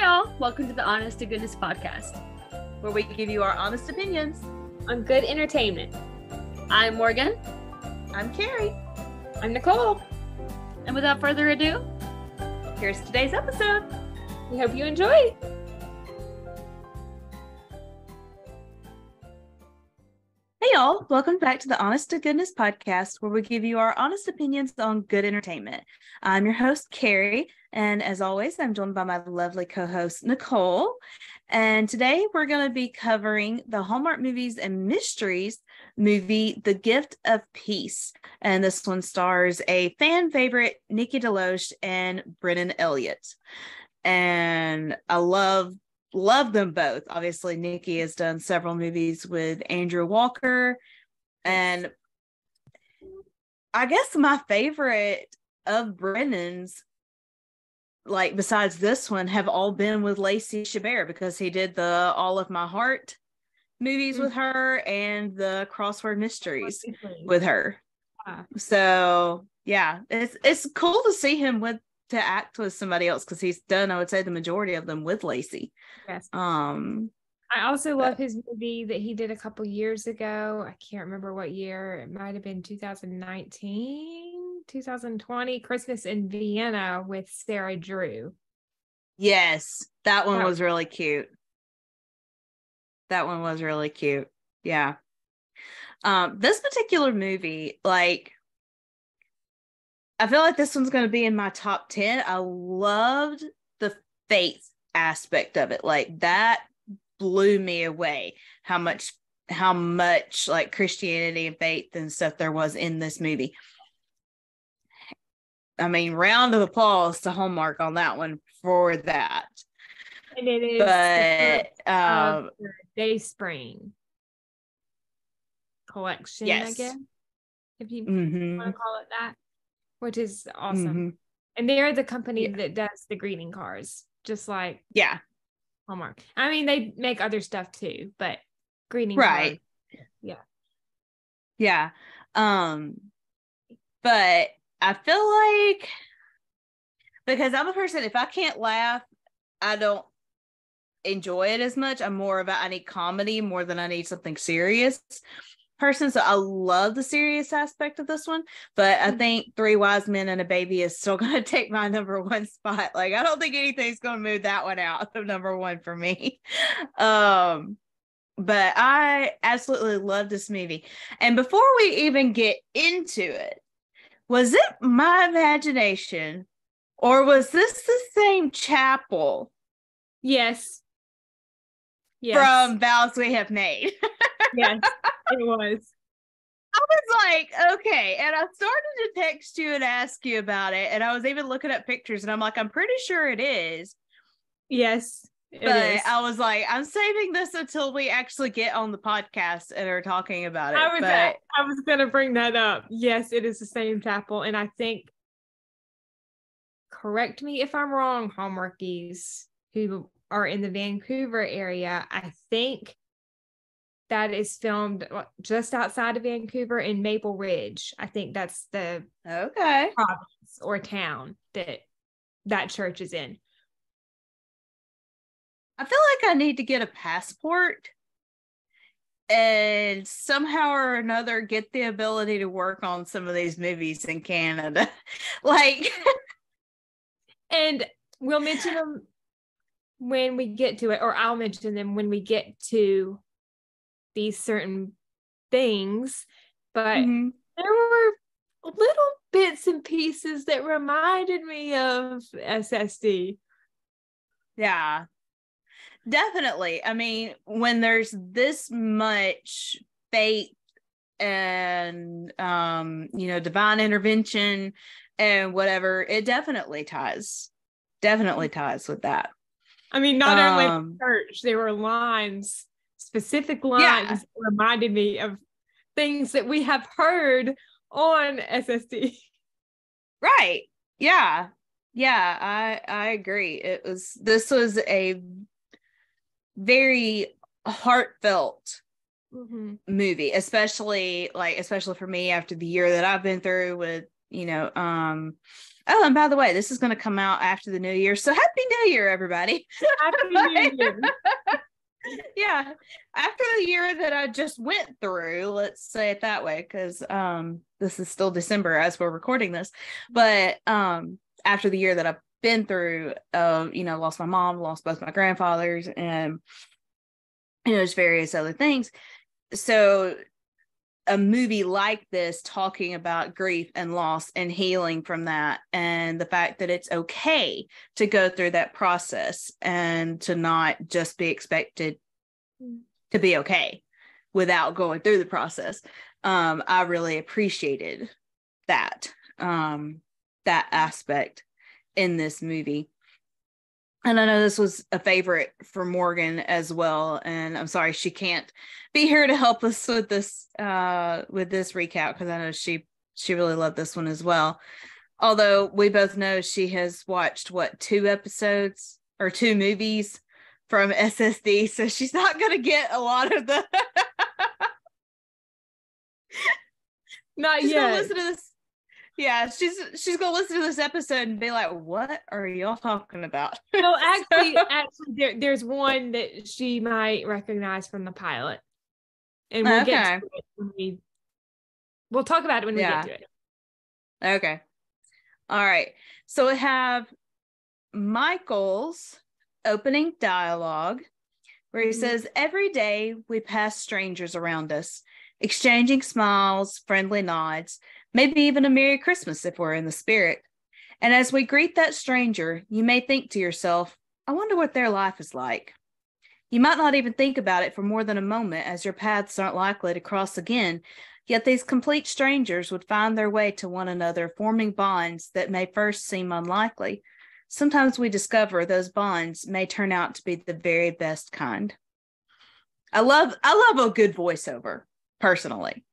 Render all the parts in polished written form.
y'all. Welcome to the Honest to Goodness podcast, where we give you our honest opinions on good entertainment. I'm Morgan. I'm Kerri. I'm Nicole. And without further ado, here's today's episode. We hope you enjoy. Hey y'all, welcome back to the Honest to Goodness podcast, where we give you our honest opinions on good entertainment. I'm your host, Kerri, and as always, I'm joined by my lovely co-host, Nicole. And today we're going to be covering the Hallmark Movies and Mysteries movie, The Gift of Peace. And this one stars a fan favorite, Nikki DeLoach and Brennan Elliott. And I love them both. Obviously, Nikki has done several movies with Andrew Walker, and I guess my favorite of Brennan's, like besides this one, have all been with Lacey Chabert, because he did the All of My Heart movies with her and the Crossword Mysteries with her. So yeah, it's cool to see him to act with somebody else, because he's done, I would say, the majority of them with Lacey. Yes. I also love his movie that he did a couple years ago. I can't remember what year. It might have been 2019, 2020, Christmas in Vienna with Sarah Drew. Yes, that one was really cute. That one was really cute. Yeah. This particular movie, like, I feel like this one's going to be in my top 10. I loved the faith aspect of it. Like, that blew me away. How much like Christianity and faith and stuff there was in this movie. I mean, round of applause to Hallmark on that one for that. And it is the Dayspring collection, yes. I guess, if you want to call it that. Which is awesome. Mm-hmm. And they're the company that does the greeting cards, just like Hallmark. I mean, they make other stuff too, but greeting cards. Yeah. But I feel like, because I'm a person, if I can't laugh, I don't enjoy it as much. I'm more about, I need comedy more than I need something serious person. So I love the serious aspect of this one, but I think Three Wise Men and a Baby is still going to take my number one spot. Like, I don't think anything's going to move that one out of number one for me. But I absolutely love this movie. And before we even get into it, was it my imagination, or was this the same chapel? Yes. From Vows We Have Made. Yes, it was. I was like, okay. And I started to text you and ask you about it. And I was even looking at pictures, and I'm like, I'm pretty sure it is. Yes, it is. I was like, I'm saving this until we actually get on the podcast and are talking about it. I was going to bring that up. Yes, it is the same chapel. And I think, correct me if I'm wrong, Hallmarkies who are in the Vancouver area, I think that is filmed just outside of Vancouver in Maple Ridge. I think that's the province or town that church is in. I feel like I need to get a passport and somehow or another get the ability to work on some of these movies in Canada. Like, and we'll mention them when we get to it, or I'll mention them when we get to these certain things, but there were little bits and pieces that reminded me of SSD. Yeah, definitely. I mean, when there's this much faith and divine intervention and whatever, it definitely ties with that. I mean, not only church, there were lines, specific lines that reminded me of things that we have heard on SSD. Right. Yeah. I agree. This was a very heartfelt movie, especially for me after the year that I've been through with, Oh, and by the way, this is going to come out after the new year. So happy new year, everybody. Happy New Year. Yeah. After the year that I just went through, let's say it that way, because this is still December as we're recording this. But after the year that I've been through, lost my mom, lost both my grandfathers, and there's various other things. So a movie like this talking about grief and loss and healing from that, and the fact that it's okay to go through that process and to not just be expected to be okay without going through the process. I really appreciated that aspect in this movie. And I know this was a favorite for Morgan as well. And I'm sorry she can't be here to help us with this recap, because I know she really loved this one as well. Although we both know she has watched 2 episodes or 2 movies from SSD, so she's not going to get a lot of the. Not she's yet. Gonna listen to this. Yeah, she's gonna listen to this episode and be like, "What are y'all talking about?" No, actually, there's one that she might recognize from the pilot, and we'll get to it when we'll talk about it when we get to it. Okay. All right. So we have Michael's opening dialogue, where he says, "Every day we pass strangers around us, exchanging smiles, friendly nods, maybe even a Merry Christmas if we're in the spirit. And as we greet that stranger, you may think to yourself, I wonder what their life is like. You might not even think about it for more than a moment, as your paths aren't likely to cross again, yet these complete strangers would find their way to one another, forming bonds that may first seem unlikely. Sometimes we discover those bonds may turn out to be the very best kind." I love a good voiceover, personally,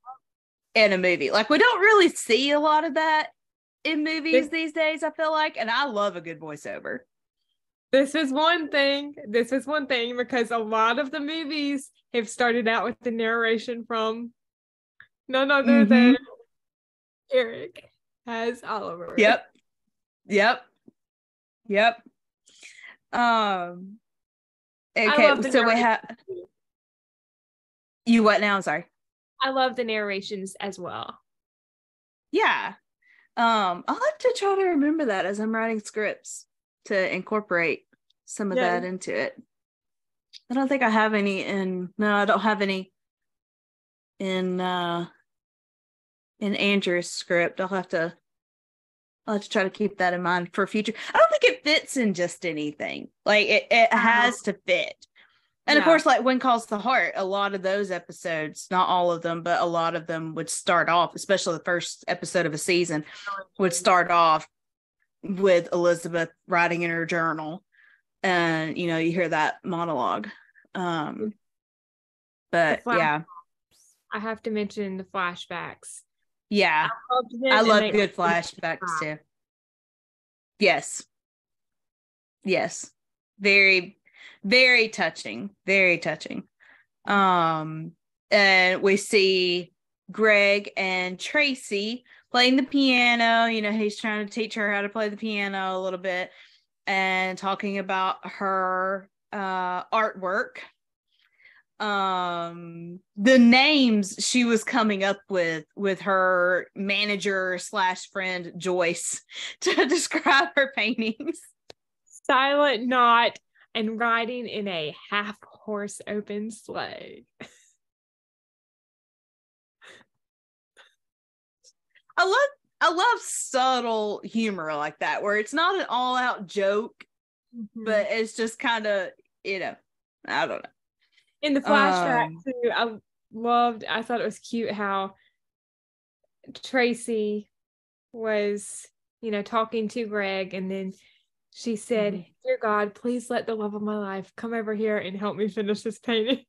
in a movie. Like, we don't really see a lot of that in movies these days, I feel like, and I love a good voiceover. This is one thing because a lot of the movies have started out with the narration from none other than Eric as Oliver. Yep. Okay, so we have you what now? I'm sorry. I love the narrations as well. Yeah. I'll have to try to remember that as I'm writing scripts to incorporate some of that into it. I don't think I have any I don't have any in Andrew's script. I'll have to try to keep that in mind for future. I don't think it fits in just anything. Like, it has to fit. And of course, like When Calls the Heart, a lot of those episodes, not all of them, but a lot of them would start off, especially the first episode of a season, would start off with Elizabeth writing in her journal. And, you hear that monologue. But yeah. I have to mention the flashbacks. Yeah. I love good flashbacks too. Yes. Very, very touching. Very touching. And we see Greg and Tracy playing the piano. He's trying to teach her how to play the piano a little bit and talking about her artwork. The names she was coming up with her manager / friend Joyce to describe her paintings. Silent Knot and riding in a half-horse open sleigh. I love subtle humor like that, where it's not an all-out joke, but it's just kind of, I don't know. In the flashback too, I thought it was cute how Tracy was, talking to Greg, and then she said, "Dear God, please let the love of my life come over here and help me finish this painting."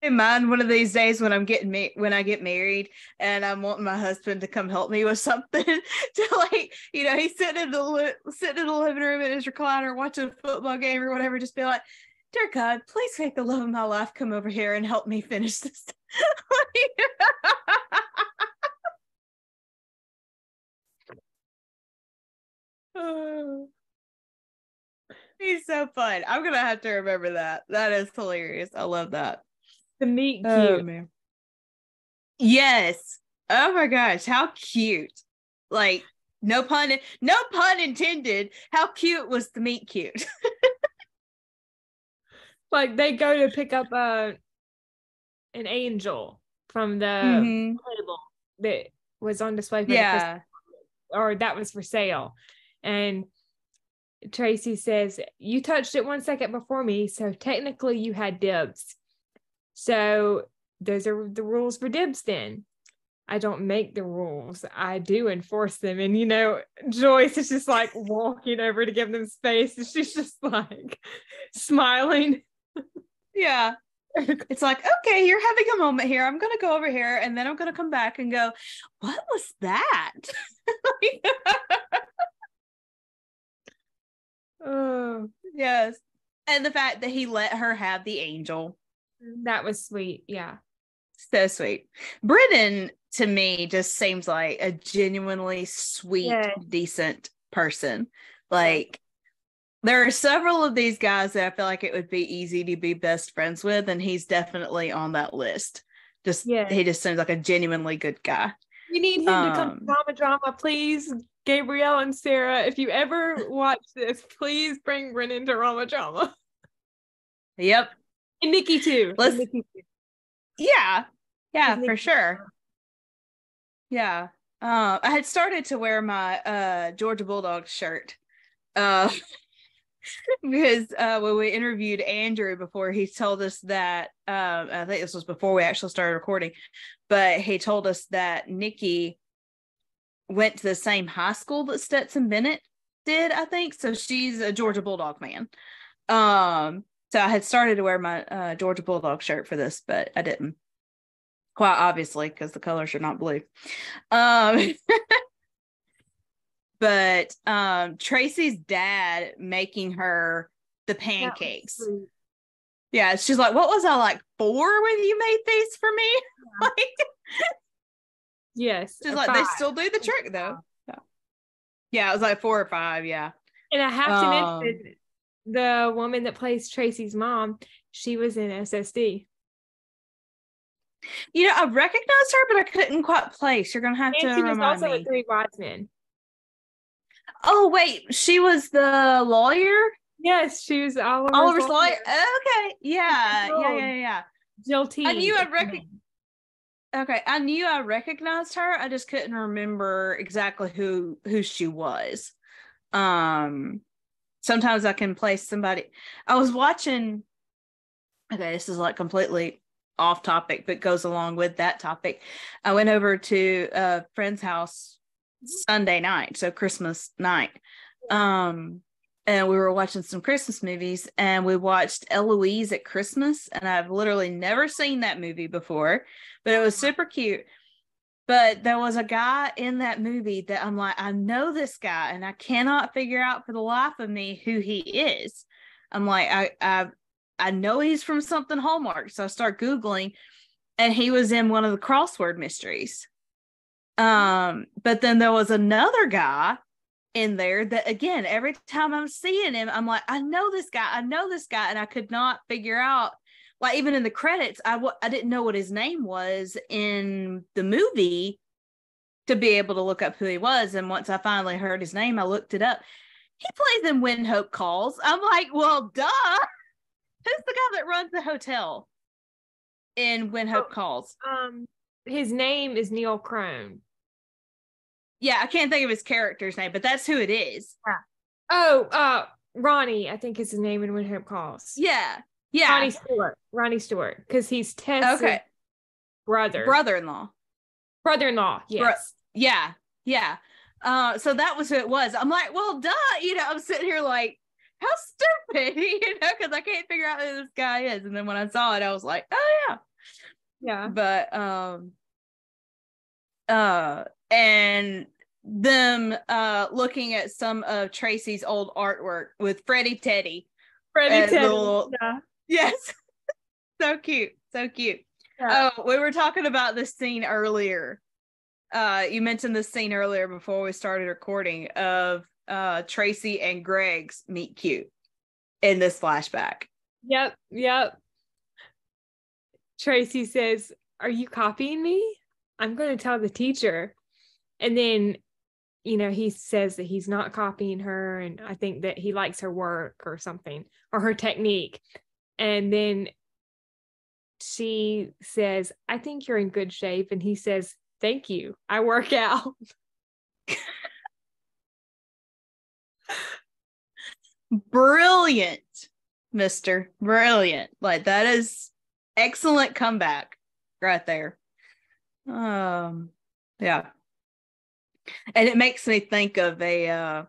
In mind, one of these days when I get married and I'm wanting my husband to come help me with something, to he's sitting in the living room in his recliner watching a football game or whatever, just be like, "Dear God, please make the love of my life come over here and help me finish this." He's so fun. I'm gonna have to remember that. That is hilarious. I love that. The meet Oh cute. man. Yes. Oh my gosh, how cute. Like, no pun intended. How cute was the meet cute? Like they go to pick up an angel from the table that was on display for the Christmas, or that was for sale. And Tracy says, you touched it 1 second before me, so technically you had dibs. So those are the rules for dibs then. I don't make the rules. I do enforce them. And, you know, Joyce is just like walking over to give them space. And she's just like smiling. Yeah. It's like, okay, you're having a moment here. I'm going to go over here and then I'm going to come back and go, what was that? Oh, yes. And the fact that he let her have the angel. That was sweet. Yeah. So sweet. Brennan, to me, just seems like a genuinely sweet, decent person. Like, there are several of these guys that I feel like it would be easy to be best friends with, and he's definitely on that list. He just seems like a genuinely good guy. We need him to come to Drama, please. Gabrielle and Sarah, if you ever watch this, please bring Brennan to Drama. Yep. And Nikki too. Yeah, for sure. Yeah. I had started to wear my Georgia Bulldogs shirt. Because when we interviewed Andrew before, he told us that I think this was before we actually started recording, but he told us that Nikki went to the same high school that Stetson Bennett did, I think. So she's a Georgia Bulldog fan. So I had started to wear my Georgia Bulldog shirt for this, but I didn't. Quite obviously, because the colors are not blue. But Tracy's dad making her the pancakes. Yeah, she's like, what was I, like 4 when you made these for me? Yeah. Yes. She's like, 5. They still do the trick though. Yeah, it was like 4 or 5, yeah. And I have to mention the woman that plays Tracy's mom, she was in SSD. You know, I recognized her, but I couldn't quite place. You're gonna have to remind me. She was also at Three Wise Men. Oh wait, she was the lawyer? Yes, she was Oliver's lawyer. Okay, yeah. Jill T. I knew I knew I recognized her. I just couldn't remember exactly who she was. Sometimes I can place somebody. I was watching. Okay, this is like completely off topic, but goes along with that topic. I went over to a friend's house Sunday night, so Christmas night. And we were watching some Christmas movies, and we watched Eloise at Christmas, and I've literally never seen that movie before, but it was super cute. But there was a guy in that movie that I'm like, I know this guy, and I cannot figure out for the life of me who he is. I'm like, I know he's from something Hallmark. So I start Googling, and he was in one of the crossword mysteries. But then there was another guy in there that, again, every time I'm seeing him, I'm like, I know this guy. And I could not figure out, like, even in the credits, I didn't know what his name was in the movie to be able to look up who he was. And once I finally heard his name, I looked it up. He plays in When Hope Calls. I'm like, well, duh. Who's the guy that runs the hotel in When Hope Calls? His name is Neil Crone. Yeah, I can't think of his character's name, but that's who it is. Yeah. Oh, Ronnie, I think is his name in When Hope Calls. Yeah. Ronnie Stewart, because he's Tess's brother-in-law. Yes. Yeah. So that was who it was. I'm like, well, duh. You know, I'm sitting here like, how stupid, you know, because I can't figure out who this guy is. And then when I saw it, I was like, oh yeah. But and them looking at some of Tracy's old artwork with Freddie Teddy. Yeah. Yes. So cute. Yeah. Oh, we were talking about this scene earlier. You mentioned this scene earlier before we started recording of Tracy and Greg's meet cute in this flashback. Yep. Tracy says, "Are you copying me? I'm going to tell the teacher." And then, he says that he's not copying her. And I think that he likes her work or something, or her technique. And then she says, "I think you're in good shape." And he says, "Thank you. I work out." Brilliant, mister. Brilliant. Like, that is excellent comeback right there. Yeah. And it makes me think of a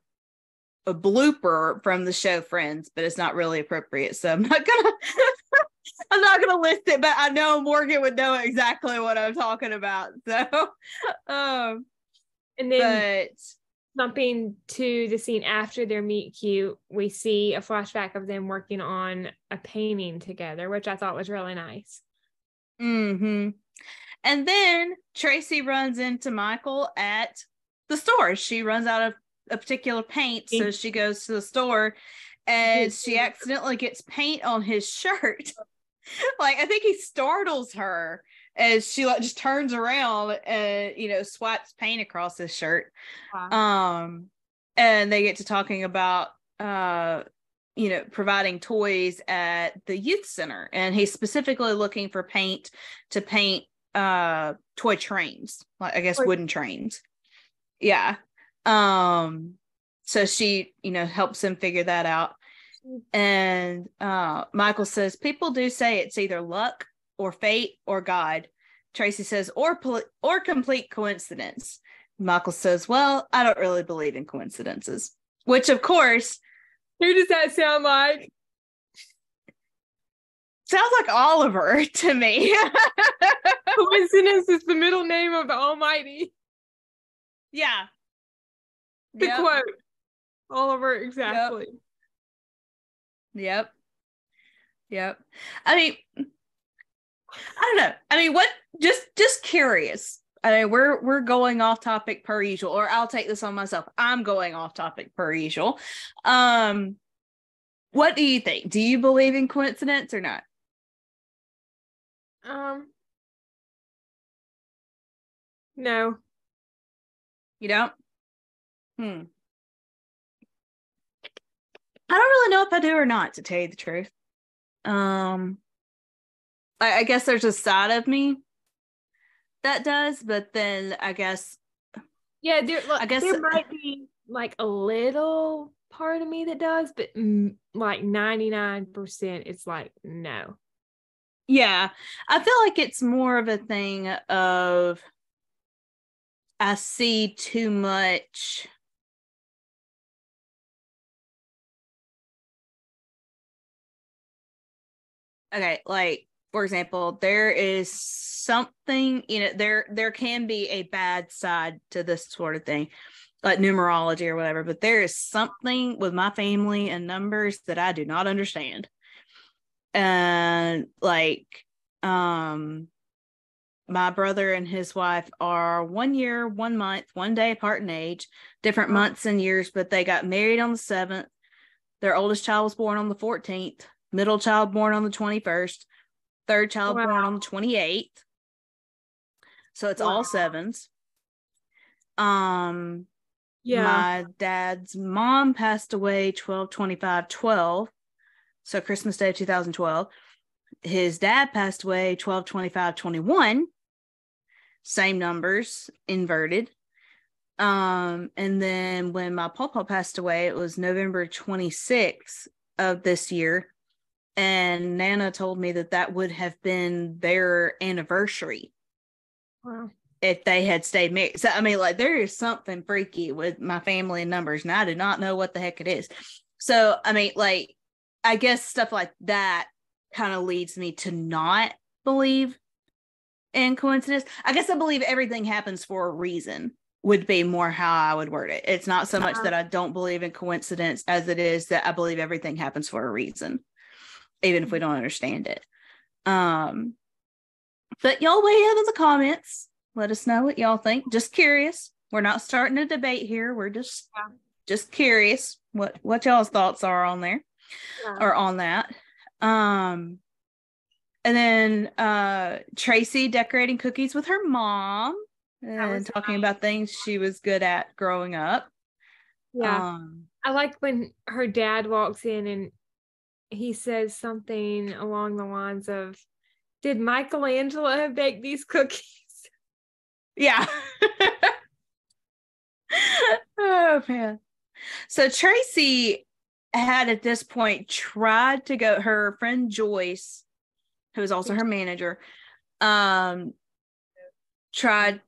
blooper from the show Friends, but it's not really appropriate, so I'm not gonna list it, but I know Morgan would know exactly what I'm talking about. So and then jumping to the scene after their meet cute, we see a flashback of them working on a painting together, which I thought was really nice. Mm-hmm. And then Tracy runs into Michael at the store. She runs out of a particular paint, so she goes to the store and she accidentally gets paint on his shirt. Like, I think he startles her as she just turns around and swipes paint across his shirt. Wow. And they get to talking about providing toys at the youth center, and he's specifically looking for paint to paint toy trains, like, I guess, wooden trains. Yeah. So she helps him figure that out. And Michael says, "People do say it's either luck or fate or God." Tracy says, or complete coincidence. Michael says, "Well, I don't really believe in coincidences," which, of course, who does that sound like? Sounds like Oliver to me. Coincidence is the middle name of the Almighty. Yeah. The quote. Oliver, exactly. Yep. I mean, I don't know. I mean, what? Just curious. I mean, we're going off topic per usual, or I'll take this on myself. I'm going off topic per usual. What do you think? Do you believe in coincidence or not? No. You don't? I don't really know if I do or not, to tell you the truth. I guess there's a side of me that does, but then I guess there might be like a little part of me that does, but like 99% it's like no. Yeah, I feel like it's more of a thing of I see too much. Okay, like, for example, there is something, there can be a bad side to this sort of thing, like numerology or whatever, but there is something with my family and numbers that I do not understand. And like, my brother and his wife are 1 year, 1 month, 1 day apart in age, different months and years, but they got married on the 7th. Their oldest child was born on the 14th, middle child born on the 21st, third child born on the 28th. So it's all 7s. My dad's mom passed away 12/25/12. So Christmas Day 2012. His dad passed away 12/25/21. Same numbers, inverted. And then when my papa passed away, it was November 26th of this year. And Nana told me that would have been their anniversary. Wow. If they had stayed married. So, I mean, like, there is something freaky with my family and numbers, and I do not know what the heck it is. So, I mean, like, I guess stuff like that kind of leads me to not believe in coincidence. I guess I believe everything happens for a reason, would be more how I would word it. It's not so much that I don't believe in coincidence as it is that I believe everything happens for a reason, even if we don't understand it. But y'all weigh in the comments. Let us know what y'all think. Just curious. We're not starting a debate here. We're just just curious what y'all's thoughts are on there, or on that. And then Tracy decorating cookies with her mom and talking about things she was good at growing up. Yeah. I like when her dad walks in and he says something along the lines of, did Michelangelo bake these cookies? Yeah. Oh, man. So Tracy had at this point tried to go, her friend Joyce, who was also her manager, tried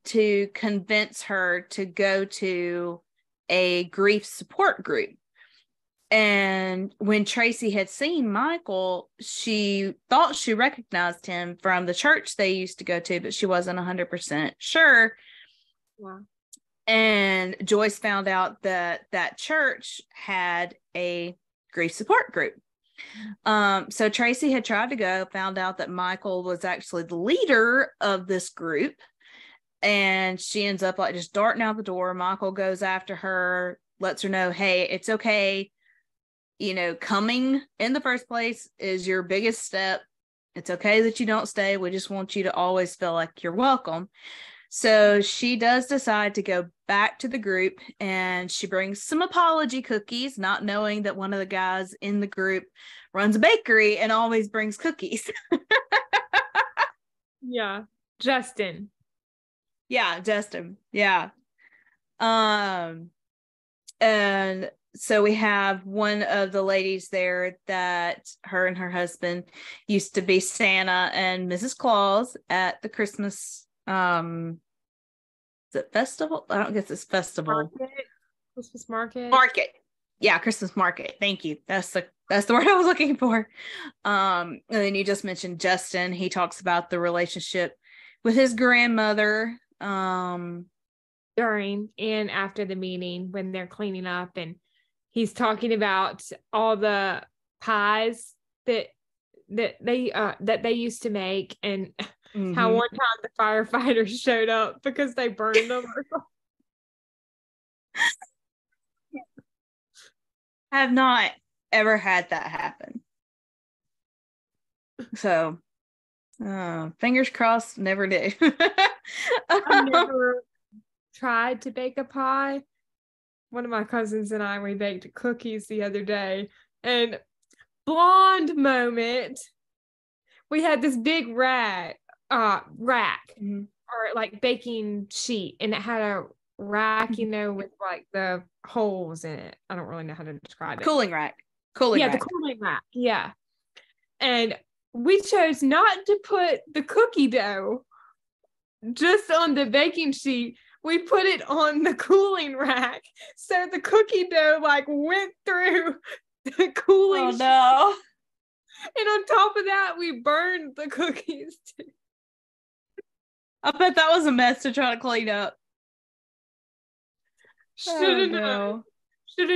to convince her to go to a grief support group. And when Tracy had seen Michael, she thought she recognized him from the church they used to go to, but she wasn't 100% sure. Wow. And Joyce found out that that church had a grief support group. So Tracy had tried to go, found out that Michael was actually the leader of this group. And she ends up like just darting out the door. Michael goes after her, lets her know, hey, it's okay. You know, coming in the first place is your biggest step. It's okay that you don't stay. We just want you to always feel like you're welcome. So she does decide to go back to the group, and she brings some apology cookies, not knowing that one of the guys in the group runs a bakery and always brings cookies. Yeah. Justin. Yeah, Justin. Yeah. And so we have one of the ladies there that her and her husband used to be Santa and Mrs. Claus at the Christmas is it festival? I don't guess it's festival. Christmas market. Market. Yeah, Christmas market. Thank you. That's the word I was looking for. And then you just mentioned Justin. He talks about the relationship with his grandmother. During and after the meeting when they're cleaning up, and he's talking about all the pies that they used to make, and how one time the firefighters showed up because they burned them. I have not ever had that happen. So fingers crossed, never do. I never tried to bake a pie. One of my cousins and I, we baked cookies the other day, and blonde moment, we had this big rack or like baking sheet, and it had a rack, you know, with like the holes in it. I don't really know how to describe it. Cooling rack. The cooling rack. Yeah. And we chose not to put the cookie dough just on the baking sheet. We put it on the cooling rack. So the cookie dough like went through the cooling sheet. No. And on top of that, we burned the cookies too. I bet that was a mess to try to clean up. Should have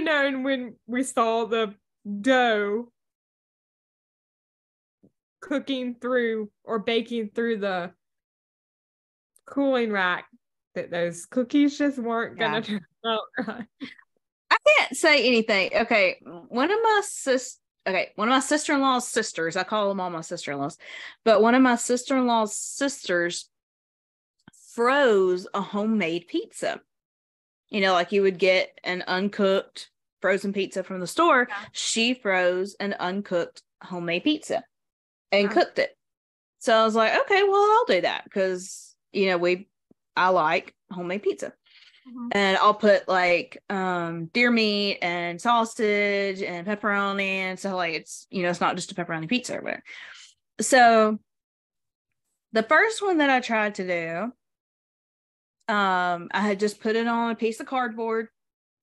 known when we saw the dough cooking through or baking through the cooling rack that those cookies just weren't gonna turn out right. I can't say anything. Okay, one of my sister-in-law's sisters, I call them all my sister-in-laws, but one of my sister-in-law's sisters froze a homemade pizza. You know, like you would get an uncooked frozen pizza from the store. Yeah. She froze an uncooked homemade pizza and cooked it. So I was like, okay, well, I'll do that because, you know, I like homemade pizza. And I'll put like deer meat and sausage and pepperoni, and so like it's, you know, it's not just a pepperoni pizza or whatever. So the first one that I tried to do, I had just put it on a piece of cardboard,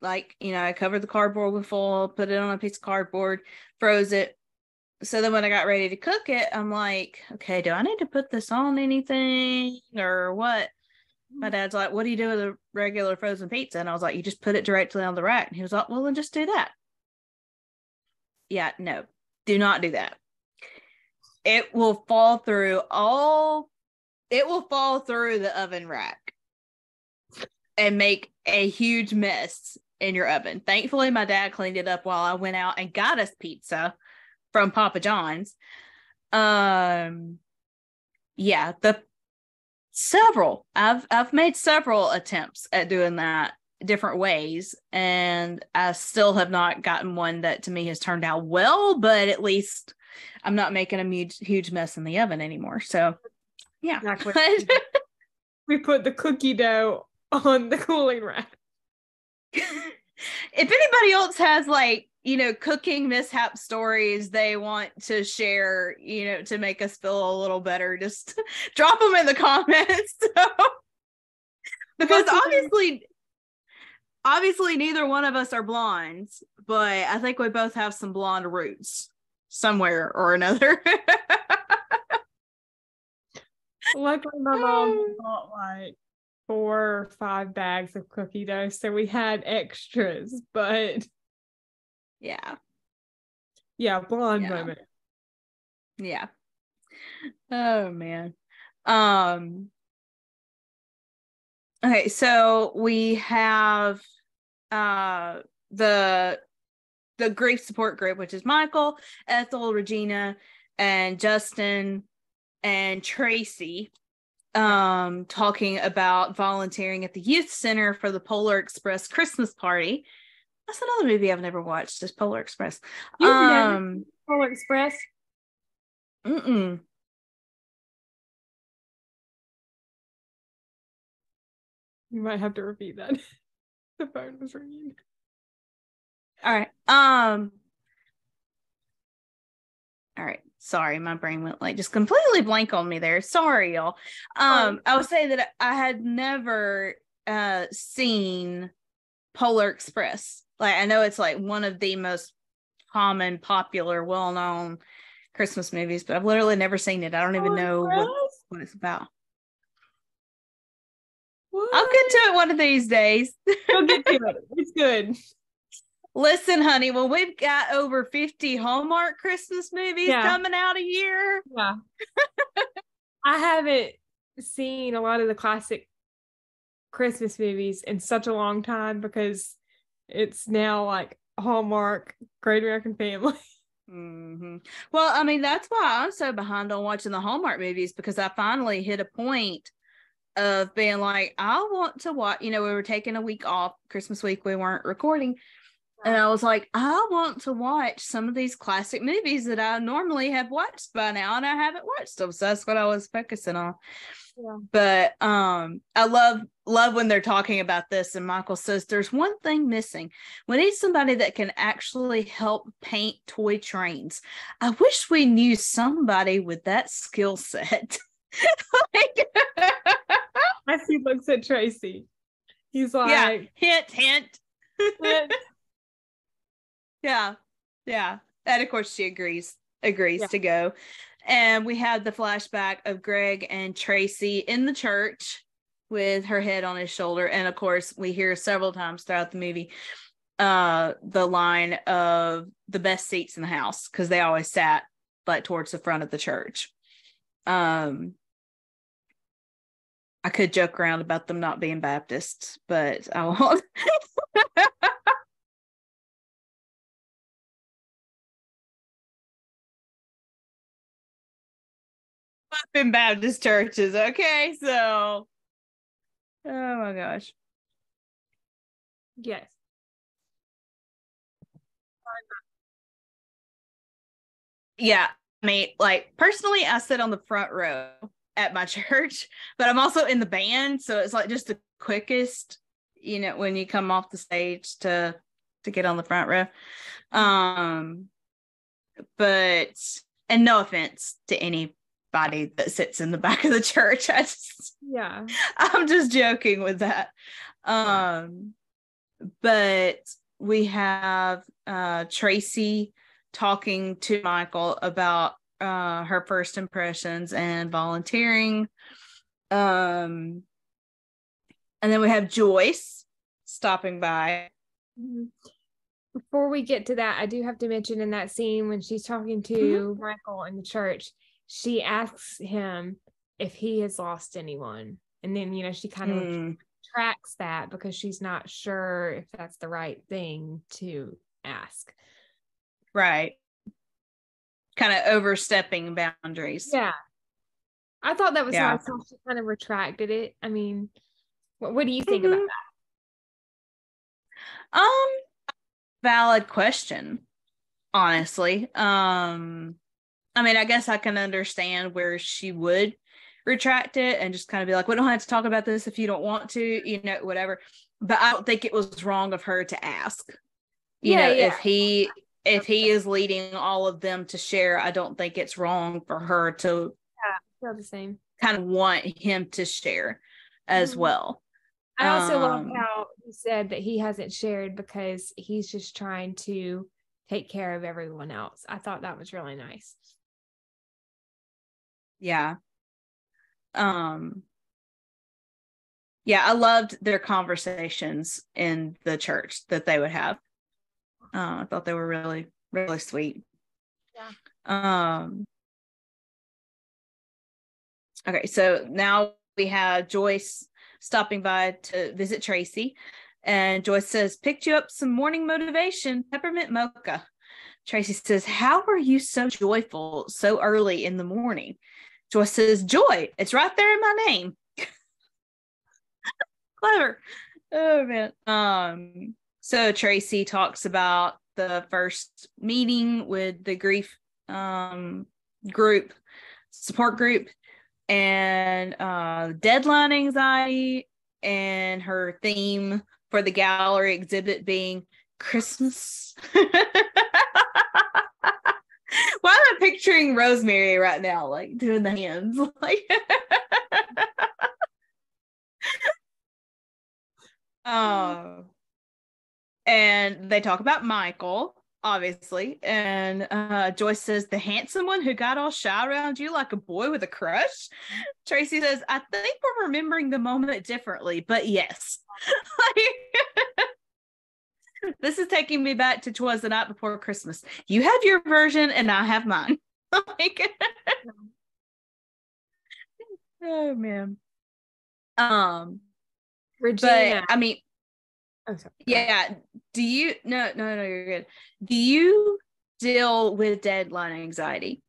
like, you know, I covered the cardboard with foil, put it on a piece of cardboard, froze it. So then when I got ready to cook it, I'm like, okay, do I need to put this on anything or what? My dad's like, what do you do with a regular frozen pizza? And I was like, you just put it directly on the rack. And he was like, well, then just do that. Yeah, no, do not do that. It will fall through the oven rack and make a huge mess in your oven. Thankfully, my dad cleaned it up while I went out and got us pizza from Papa John's. Yeah, I've made several attempts at doing that different ways, and I still have not gotten one that to me has turned out well, but at least I'm not making a huge mess in the oven anymore. So yeah. Exactly. We put the cookie dough on the cooling rack. If anybody else has like, cooking mishap stories they want to share, to make us feel a little better, just drop them in the comments. Because obviously neither one of us are blondes, but I think we both have some blonde roots somewhere or another. Luckily, my mom bought like 4 or 5 bags of cookie dough, so we had extras, but blonde moment. Yeah. Oh man. Okay, so we have the grief support group, which is Michael, Ethel, Regina, and Justin and Tracy talking about volunteering at the youth center for the Polar Express Christmas party. That's another movie I've never watched, is Polar Express. You've never Polar Express? Mm-mm. You might have to repeat that. The phone was ringing. All right. All right. Sorry, my brain went like just completely blank on me there. Sorry, y'all. I would say that I had never seen Polar Express. Like, I know it's like one of the most common, popular, well-known Christmas movies, but I've literally never seen it. I don't even know what it's about. What? I'll get to it one of these days. We'll get to it. It's good. Listen, honey, well, we've got over 50 Hallmark Christmas movies coming out a year. Yeah. I haven't seen a lot of the classic Christmas movies in such a long time because it's now like Hallmark, Great American Family. Mm-hmm. Well, I mean, that's why I'm so behind on watching the Hallmark movies, because I finally hit a point of being like, I want to watch, we were taking a week off, Christmas week, we weren't recording. And I was like, I want to watch some of these classic movies that I normally have watched by now, and I haven't watched them. So that's what I was focusing on. Yeah. But I love when they're talking about this, and Michael says there's one thing missing. We need somebody that can actually help paint toy trains. I wish we knew somebody with that skill set. As he looks at Tracy, he's like, hint. Yeah. And of course she agrees to go. And we have the flashback of Greg and Tracy in the church with her head on his shoulder. And of course we hear several times throughout the movie the line of the best seats in the house, because they always sat like towards the front of the church. I could joke around about them not being Baptists, but I won't. In Baptist churches, okay? So, oh my gosh. Yes. Yeah, I mean, like, personally, I sit on the front row at my church, but I'm also in the band, so it's like just the quickest, when you come off the stage to get on the front row. But, and no offense to anybody that sits in the back of the church, I'm just joking with that. But we have Tracy talking to Michael about her first impressions and volunteering, and then we have Joyce stopping by. Before we get to that, I do have to mention in that scene when she's talking to Michael in the church, she asks him if he has lost anyone, and then she kind of retracts that because she's not sure if that's the right thing to ask. Right. Kind of overstepping boundaries. Yeah. I thought that was Yeah. nice how she kind of retracted it. I mean, what do you think about that? Valid question, honestly. I mean, I guess I can understand where she would retract it and just kind of be like, we don't have to talk about this if you don't want to, you know, whatever. But I don't think it was wrong of her to ask. You know, if he is leading all of them to share, I don't think it's wrong for her to feel the same. Kind of want him to share as well. I also love how he said that he hasn't shared because he's just trying to take care of everyone else. I thought that was really nice. Yeah. Yeah, I loved their conversations in the church that they would have. I thought they were really, really sweet. Yeah. Okay, so now we have Joyce stopping by to visit Tracy. And Joyce says, picked you up some morning motivation, peppermint mocha. Tracy says, how are you so joyful so early in the morning? Joyce says, joy. It's right there in my name. Clever. Oh, man. So Tracy talks about the first meeting with the grief group, support group, and deadline anxiety, and her theme for the gallery exhibit being Christmas. Why am I picturing Rosemary right now, like doing the hands? Like, and they talk about Michael, obviously, and Joyce says, the handsome one who got all shy around you like a boy with a crush. Tracy says, I think we're remembering the moment differently, but yes. This is taking me back to 'Twas the Night Before Christmas. You have your version and I have mine. Like, oh man. Regina. But I mean, yeah. Do you no, you're good. Do you deal with deadline anxiety?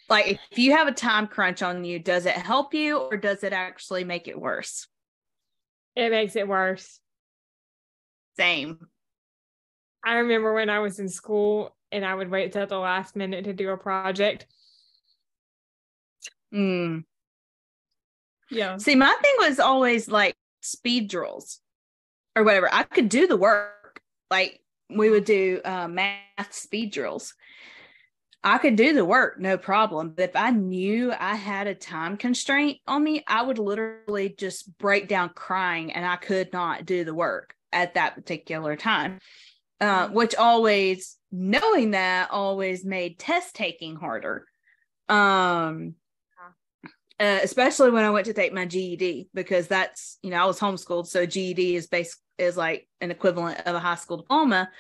Like, if you have a time crunch on you, does it help you or does it actually make it worse? It makes it worse. Same. I remember when I was in school and I would wait till the last minute to do a project. Yeah. See, my thing was always like speed drills or whatever. I could do the work. Like, we would do math speed drills. I could do the work, no problem. But if I knew I had a time constraint on me, I would literally just break down crying and I could not do the work at that particular time. Which always, knowing that, always made test taking harder. Especially when I went to take my GED, because that's, you know, I was homeschooled, so GED is like an equivalent of a high school diploma.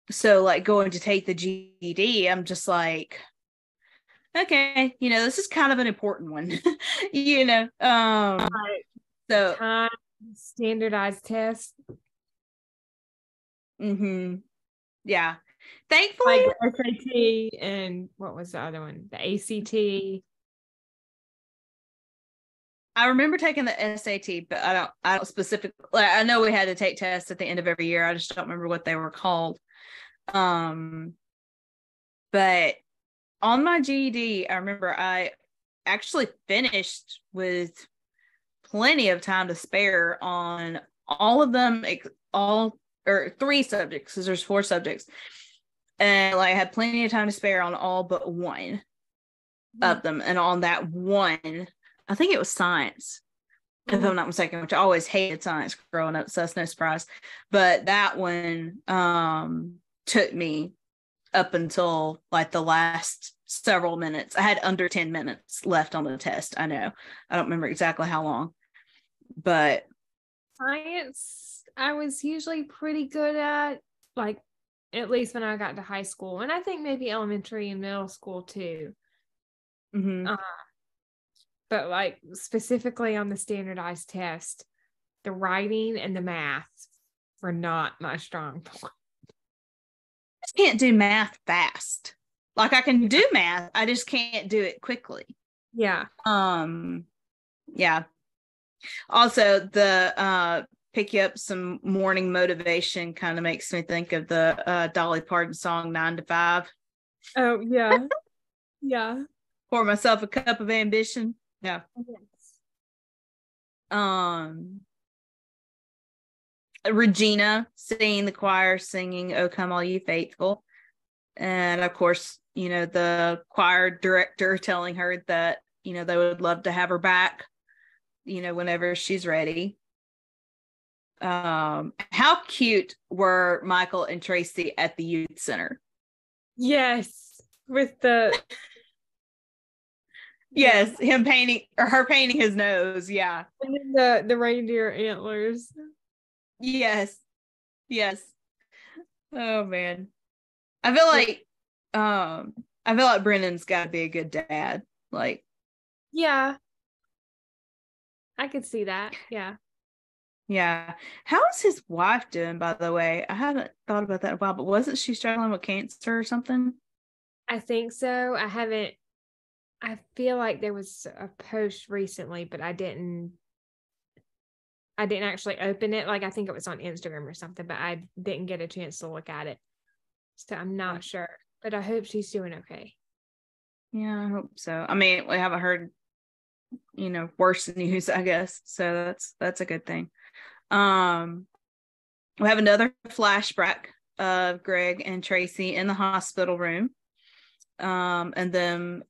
So like going to take the GED, I'm just like, okay, you know, this is kind of an important one, you know. So time standardized test. Yeah. Thankfully, like SAT and what was the other one? The ACT. I remember taking the SAT, but I don't specifically, like, I know we had to take tests at the end of every year. I just don't remember what they were called. But on my GED, I remember I actually finished with plenty of time to spare on all of them, or 3 subjects, because there's 4 subjects. And like, I had plenty of time to spare on all but one of them. And on that one, I think it was science, if I'm not mistaken, which I always hated science growing up, so that's no surprise. But that one took me up until like the last several minutes. I had under 10 minutes left on the test. I know. I don't remember exactly how long. But science, I was usually pretty good at, like, at least when I got to high school. And I think maybe elementary and middle school too. but like specifically on the standardized test, the writing and the math were not my strong point. I just can't do math fast. Like I can do math, I just can't do it quickly. Yeah. Yeah. Also, the pick you up some morning motivation kind of makes me think of the Dolly Parton song 9 to 5. Oh, yeah. Yeah. Pour myself a cup of ambition. Yeah. Yes. Regina singing the choir, singing "Oh Come All You Faithful," and of course, the choir director telling her that they would love to have her back, whenever she's ready. How cute were Michael and Tracy at the youth center? Yes, with the yes, him painting or her painting his nose. Yeah, and then the reindeer antlers. Yes. Oh man. I feel like Brennan's got to be a good dad. Like, yeah, I could see that. Yeah. How's his wife doing, by the way? I haven't thought about that in a while, but wasn't she struggling with cancer or something? I think so. I feel like there was a post recently, but I didn't actually open it. Like I think it was on Instagram or something, but I didn't get a chance to look at it. So I'm not sure, but I hope she's doing okay. Yeah, I hope so. I mean, we haven't heard, worse news, I guess. So that's a good thing. We have another flashback of Greg and Tracy in the hospital room. And them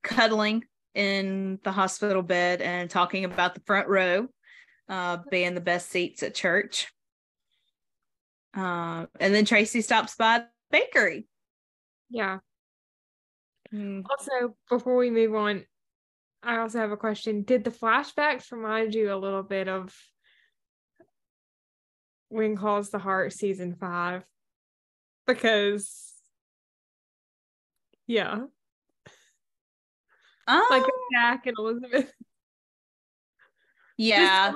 cuddling in the hospital bed and talking about the front row being the best seats at church. And then Tracy stops by the bakery. Yeah. Also, before we move on, I also have a question. Did the flashbacks remind you a little bit of When Calls the Heart season 5? Because yeah. Like Jack and Elizabeth. Yeah.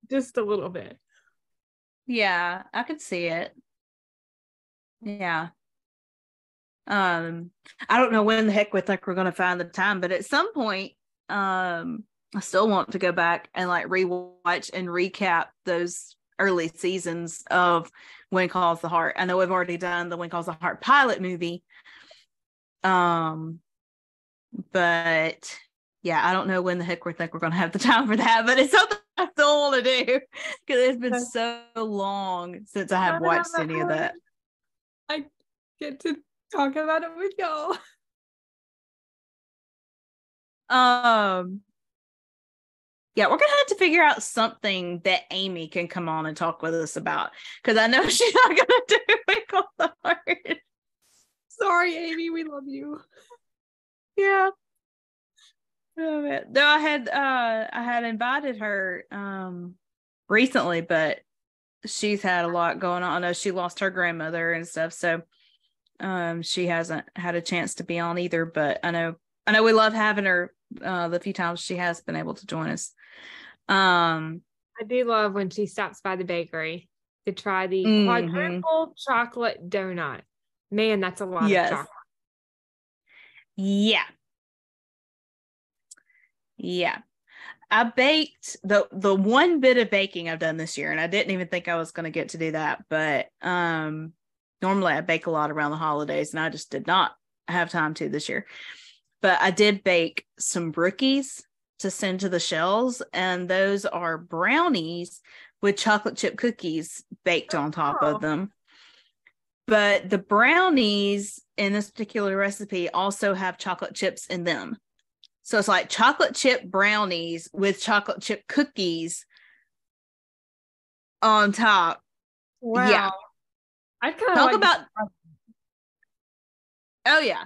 Just a little bit. Yeah, I could see it. Yeah. I don't know when the heck we think we're going to find the time, but at some point, I still want to go back and like rewatch and recap those early seasons of When Calls the Heart. I know we've already done the When Calls the Heart pilot movie. But yeah, I don't know when the heck we think we're going to have the time for that, but it's something I still want to do because it's been so long since I have watched any of that. I get to talk about it with y'all. Yeah, we're gonna have to figure out something that Amy can come on and talk with us about because I know she's not gonna do When Calls the Heart. Sorry, Amy, we love you. Yeah. Oh, though I had invited her recently, but she's had a lot going on. I know she lost her grandmother and stuff, so she hasn't had a chance to be on either. But I know we love having her the few times she has been able to join us. I do love when she stops by the bakery to try the quadruple chocolate donut. Man, that's a lot of chocolate. Yeah. I baked the one bit of baking I've done this year, and I didn't even think I was going to get to do that. But normally I bake a lot around the holidays, and I just did not have time to this year. But I did bake some brookies to send to the shells, and those are brownies with chocolate chip cookies baked on top of them. But the brownies in this particular recipe also have chocolate chips in them. So it's like chocolate chip brownies with chocolate chip cookies on top. Wow. Yeah. I kind of about. Oh yeah.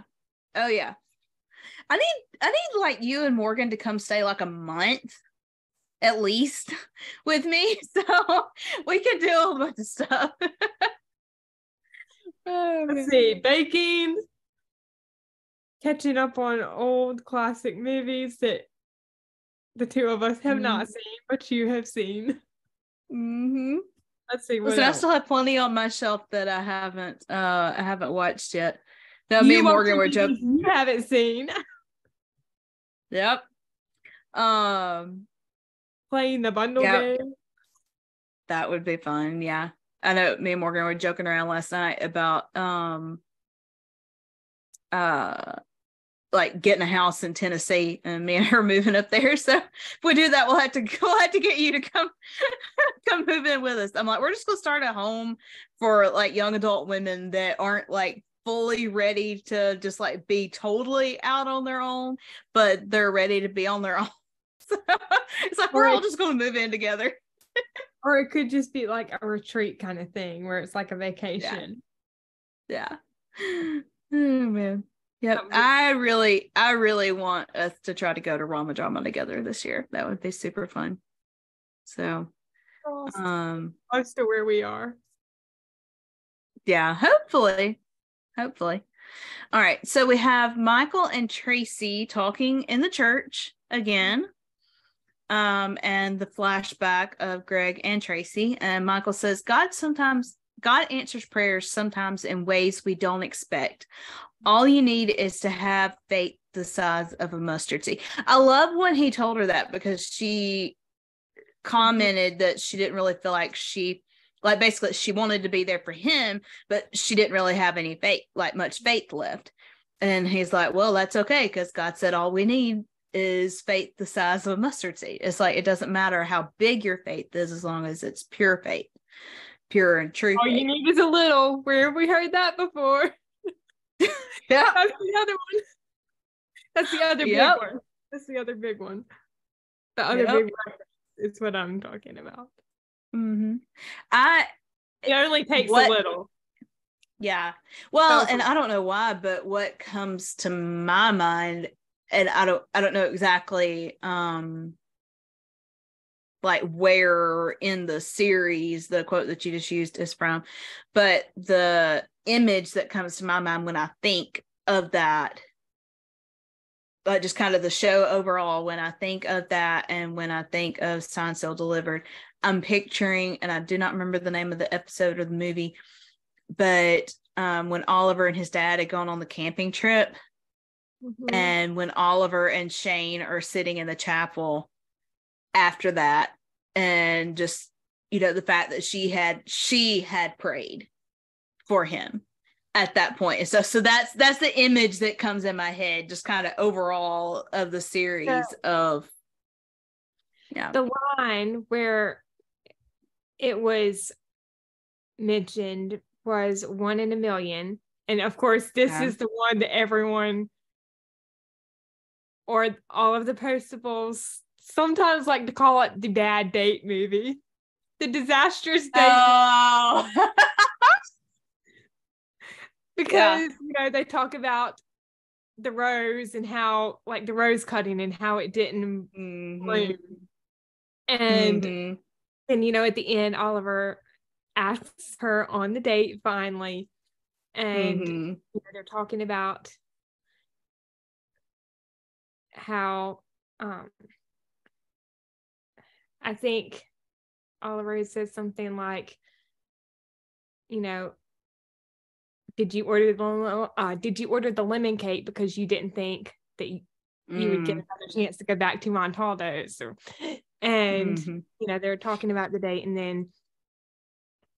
I need like you and Morgan to come stay like a month at least with me, so we can do a whole bunch of stuff. Let's see, baking, catching up on old classic movies that the two of us have not seen, but you have seen. Mm-hmm. Let's see what Listen, else. I still have plenty on my shelf that I haven't watched yet. No, me You and watch Morgan the were movies joking. you haven't seen. Yep. Playing the bundle Yep. game. That would be fun. Yeah. I know me and Morgan were joking around last night about like getting a house in Tennessee and me and her moving up there. So if we do that, we'll have to get you to come move in with us. I'm like, we're just gonna start a home for like young adult women that aren't like fully ready to just like be totally out on their own, but they're ready to be on their own. So it's like we're all just gonna move in together. Or it could just be like a retreat kind of thing where it's like a vacation. Yeah. Oh man. Yep. I really want us to try to go to Rama Jama together this year. That would be super fun. So close to where we are. Yeah, hopefully. All right. So we have Michael and Tracy talking in the church again. And the flashback of Greg and Tracy. And Michael says, God answers prayers sometimes in ways we don't expect. All you need is to have faith the size of a mustard seed. I love when he told her that, because she commented that she didn't really feel like basically she wanted to be there for him, but she didn't really have any faith, like much faith left. And he's like, well, that's okay, because God said all we need is faith the size of a mustard seed. It's like, it doesn't matter how big your faith is, as long as it's pure faith, pure and true all faith. You need is a little. Where have we heard that before? Yeah. That's the other one. That's the other big one. That's the other big one. The other big one is what I'm talking about. Mm-hmm. It only takes a little. Yeah. Well, and I don't know why, but what comes to my mind, and I don't know exactly like where in the series the quote that you just used is from, but the image that comes to my mind when I think of that, like just kind of the show overall, when I think of that and when I think of Signed, Sealed, Delivered, I'm picturing, and I do not remember the name of the episode or the movie, but when Oliver and his dad had gone on the camping trip, and when Oliver and Shane are sitting in the chapel after that, and just, the fact that she had prayed for him at that point. And so that's the image that comes in my head, just kind of overall of the series of the line where it was mentioned was 1 in a million. And of course, this is the one that everyone, or all of the postables, sometimes like to call it the bad date movie, the disastrous date. Because they talk about the rose and how, like, the rose cutting and how it didn't bloom. And at the end, Oliver asks her on the date finally, and they're talking about how I think Oliver says something like, did you order the lemon cake because you didn't think that you would get another chance to go back to Montaldo's? And they're talking about the date, and then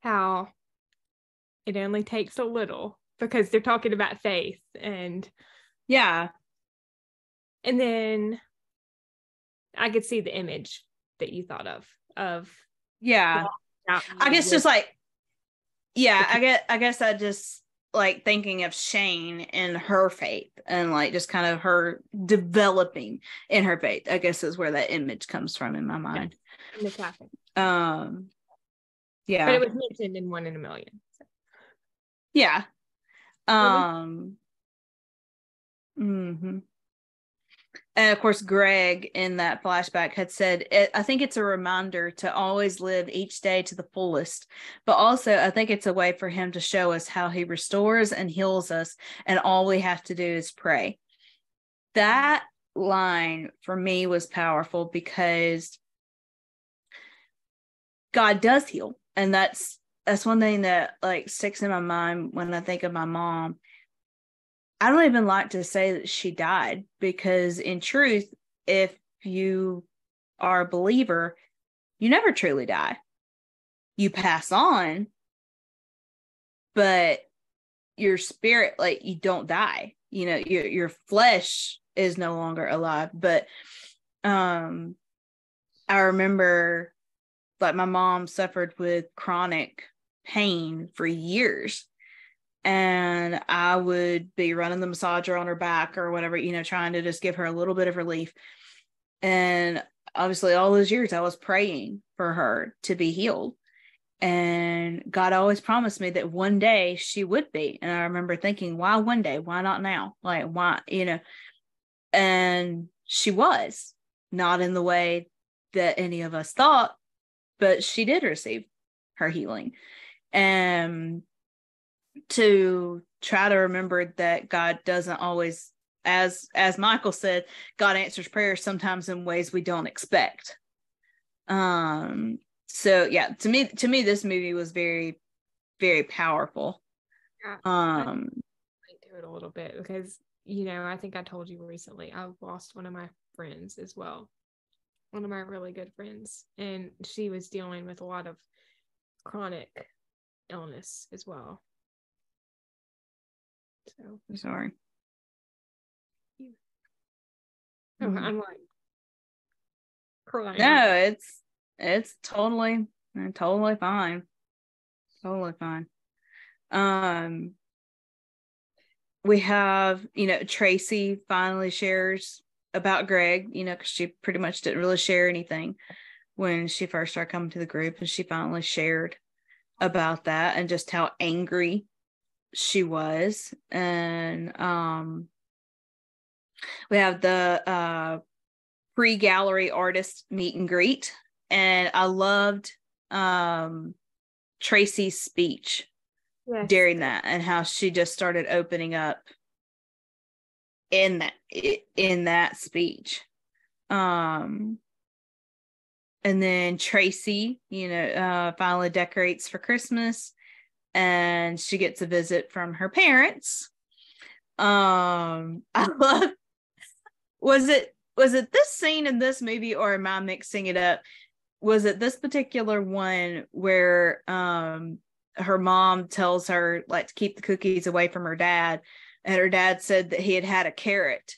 how it only takes a little, because they're talking about faith, and then I could see the image that you thought of I guess just like I guess I just like thinking of Shane and her faith, and like just kind of her developing in her faith, I guess is where that image comes from in my mind. In the cafe. But it was mentioned in 1 in a million. So. And of course, Greg in that flashback had said, I think it's a reminder to always live each day to the fullest, but also I think it's a way for him to show us how he restores and heals us, and all we have to do is pray. That line for me was powerful because God does heal. And that's one thing that like sticks in my mind when I think of my mom. I don't even like to say that she died, because in truth, if you are a believer, you never truly die. You pass on, but your spirit, like, you don't die. You know, your flesh is no longer alive. But I remember, like, my mom suffered with chronic pain for years, and I would be running the massager on her back or whatever, you know, trying to just give her a little bit of relief. And obviously all those years I was praying for her to be healed, and God always promised me that one day she would be. And I remember thinking, why one day? Why not now? Like, why, you know? And she was, not in the way that any of us thought, but she did receive her healing. And to try to remember that God doesn't always, as Michael said, God answers prayers sometimes in ways we don't expect. So yeah, to me this movie was very, very powerful. To it a little bit, because, you know, I think I told you recently I lost one of my friends as well, one of my really good friends, and she was dealing with a lot of chronic illness as well. So I'm sorry. I'm like crying. No, it's totally fine. Totally fine. We have, you know, Tracy finally shares about Greg, you know, because she pretty much didn't really share anything when she first started coming to the group, and she finally shared about that and just how angry she was. And we have the pre-gallery artist meet and greet, and I loved Tracy's speech during that, and how she just started opening up in that speech. And then Tracy, you know, finally decorates for Christmas, and she gets a visit from her parents. I love, was it this scene in this movie, or am I mixing it up? Was it this particular one where her mom tells her, like, to keep the cookies away from her dad, and her dad said that he had had a carrot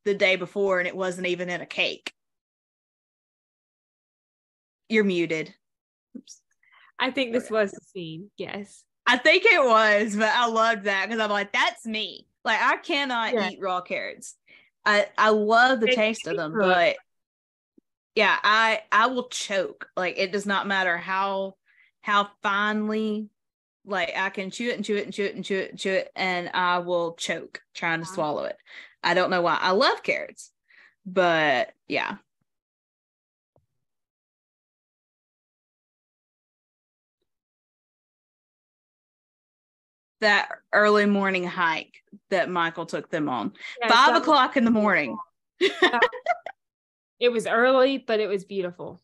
the day before and it wasn't even in a cake? You're muted. Oops. I think this was the scene. Yes, I think it was, but I loved that because I'm like, that's me. Like, I cannot eat raw carrots. I love the taste of them, but yeah, I will choke. Like, it does not matter how finely, like, I can chew it and chew it and chew it and chew it and chew it, and I will choke trying to swallow it. I don't know why. I love carrots, but yeah. That early morning hike that Michael took them on. Yes, 5 o'clock in the morning. It was early, but it was beautiful.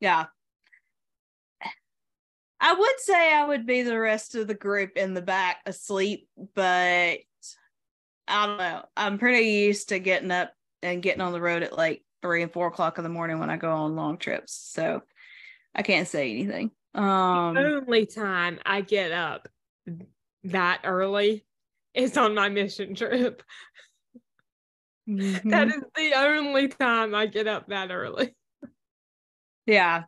Yeah. I would say I would be the rest of the group in the back asleep, but I don't know. I'm pretty used to getting up and getting on the road at like 3 and 4 o'clock in the morning when I go on long trips. So I can't say anything. The only time I get up that early is on my mission trip. Mm-hmm. That is the only time I get up that early. Yeah.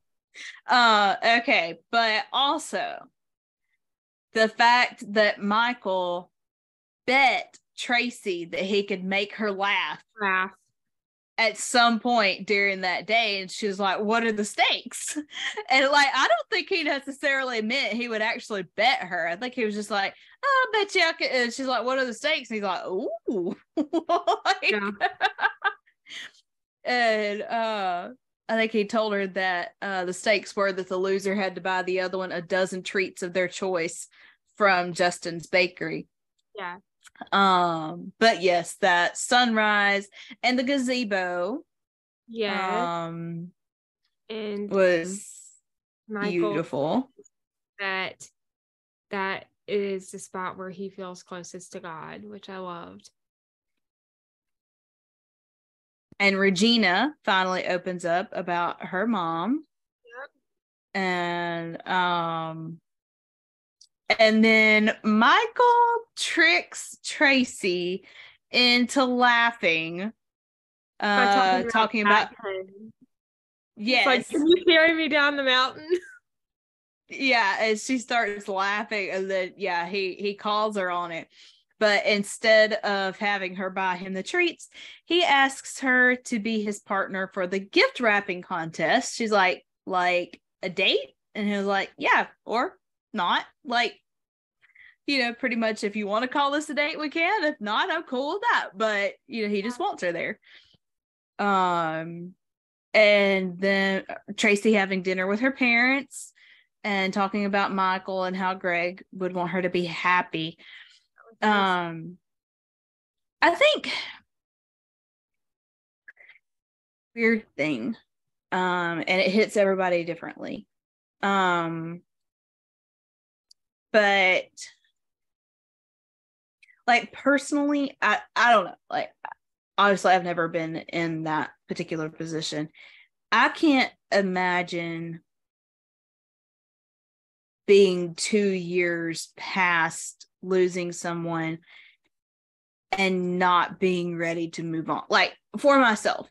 Okay. But also the fact that Michael bet Tracy that he could make her laugh at some point during that day, and she was like, what are the stakes? And like, I don't think he necessarily meant he would actually bet her. I think he was just like, oh, I bet you I could. And she's like, what are the stakes? And he's like, ooh. Like, yeah. And I think he told her that the stakes were that the loser had to buy the other one a dozen treats of their choice from Justin's bakery. Yeah. But yes, that sunrise and the gazebo And was Michael, beautiful. that is the spot where he feels closest to God, which I loved. And Regina finally opens up about her mom. Yep. And then Michael tricks Tracy into laughing, talking about yes. It's like, can you carry me down the mountain? Yeah, and she starts laughing, and then he calls her on it. But instead of having her buy him the treats, he asks her to be his partner for the gift wrapping contest. She's like a date? And he was like, yeah, or not. Like, pretty much if you want to call this a date, we can. If not, I'm cool with that. But, he just wants her there. And then Tracy having dinner with her parents and talking about Michael and how Greg would want her to be happy. I think weird thing, and it hits everybody differently. But like personally, I don't know. Like, obviously, I've never been in that particular position. I can't imagine being 2 years past losing someone and not being ready to move on. Like, for myself,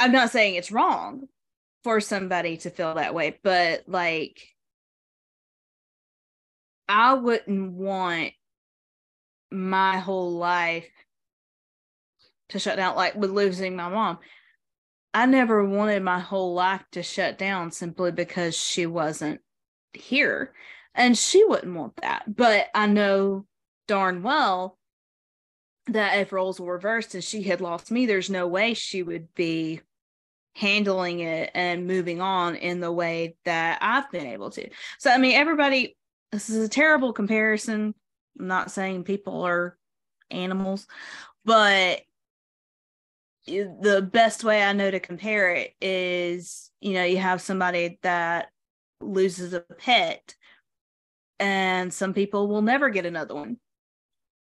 I'm not saying it's wrong for somebody to feel that way, but like, I wouldn't want my whole life to shut down. Like with losing my mom, I never wanted my whole life to shut down simply because she wasn't here, and she wouldn't want that. But I know darn well that if roles were reversed and she had lost me, there's no way she would be handling it and moving on in the way that I've been able to. So, I mean, everybody, this is a terrible comparison. I'm not saying people are animals, but the best way I know to compare it is, you have somebody that loses a pet, and some people will never get another one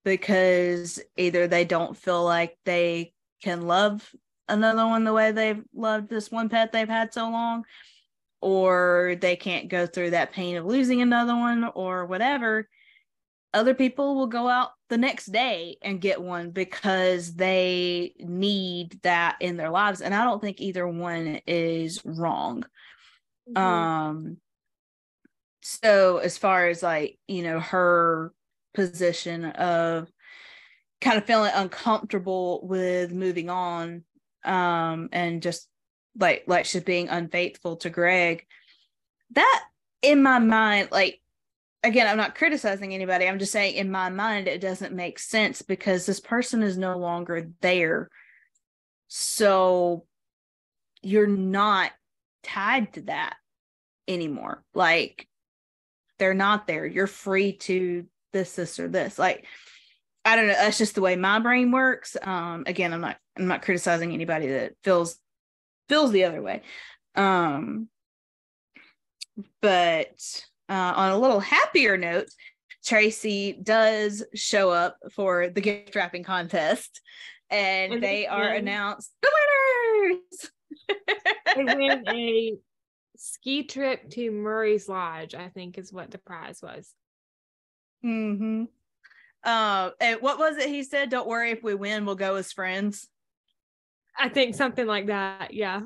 because either they don't feel like they can love another one the way they've loved this one pet they've had so long, or they can't go through that pain of losing another one, or whatever. Other people will go out the next day and get one because they need that in their lives. And I don't think either one is wrong. Mm-hmm. So as far as like, her position of kind of feeling uncomfortable with moving on, and just like she's being unfaithful to Greg, that in my mind, like, again, I'm not criticizing anybody. I'm just saying in my mind, it doesn't make sense because this person is no longer there. So you're not tied to that anymore. Like, they're not there. You're free to this, or this. Like, I don't know. That's just the way my brain works. Again, I'm not criticizing anybody that feels the other way. But on a little happier note, Tracy does show up for the gift wrapping contest, and they are announced the winners. They win a ski trip to Murray's Lodge, I think is what the prize was. Mm-hmm. And what was it he said? Don't worry, if we win, we'll go as friends. I think something like that. Yeah,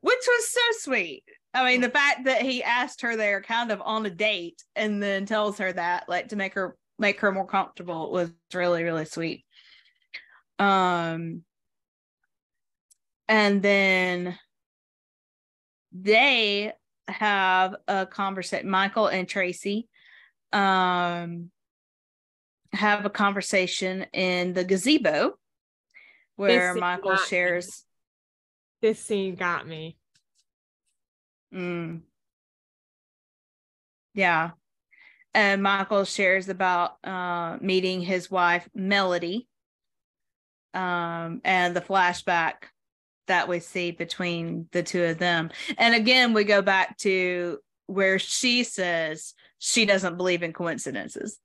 which was so sweet. I mean, the fact that he asked her there kind of on a date and then tells her that, like, to make her more comfortable, was really, really sweet. And then they have a conversation. Michael and Tracy have a conversation in the gazebo where Michael shares. This scene got me. Yeah. And Michael shares about meeting his wife, Melody, and the flashback that we see between the two of them. And again, we go back to where she says she doesn't believe in coincidences.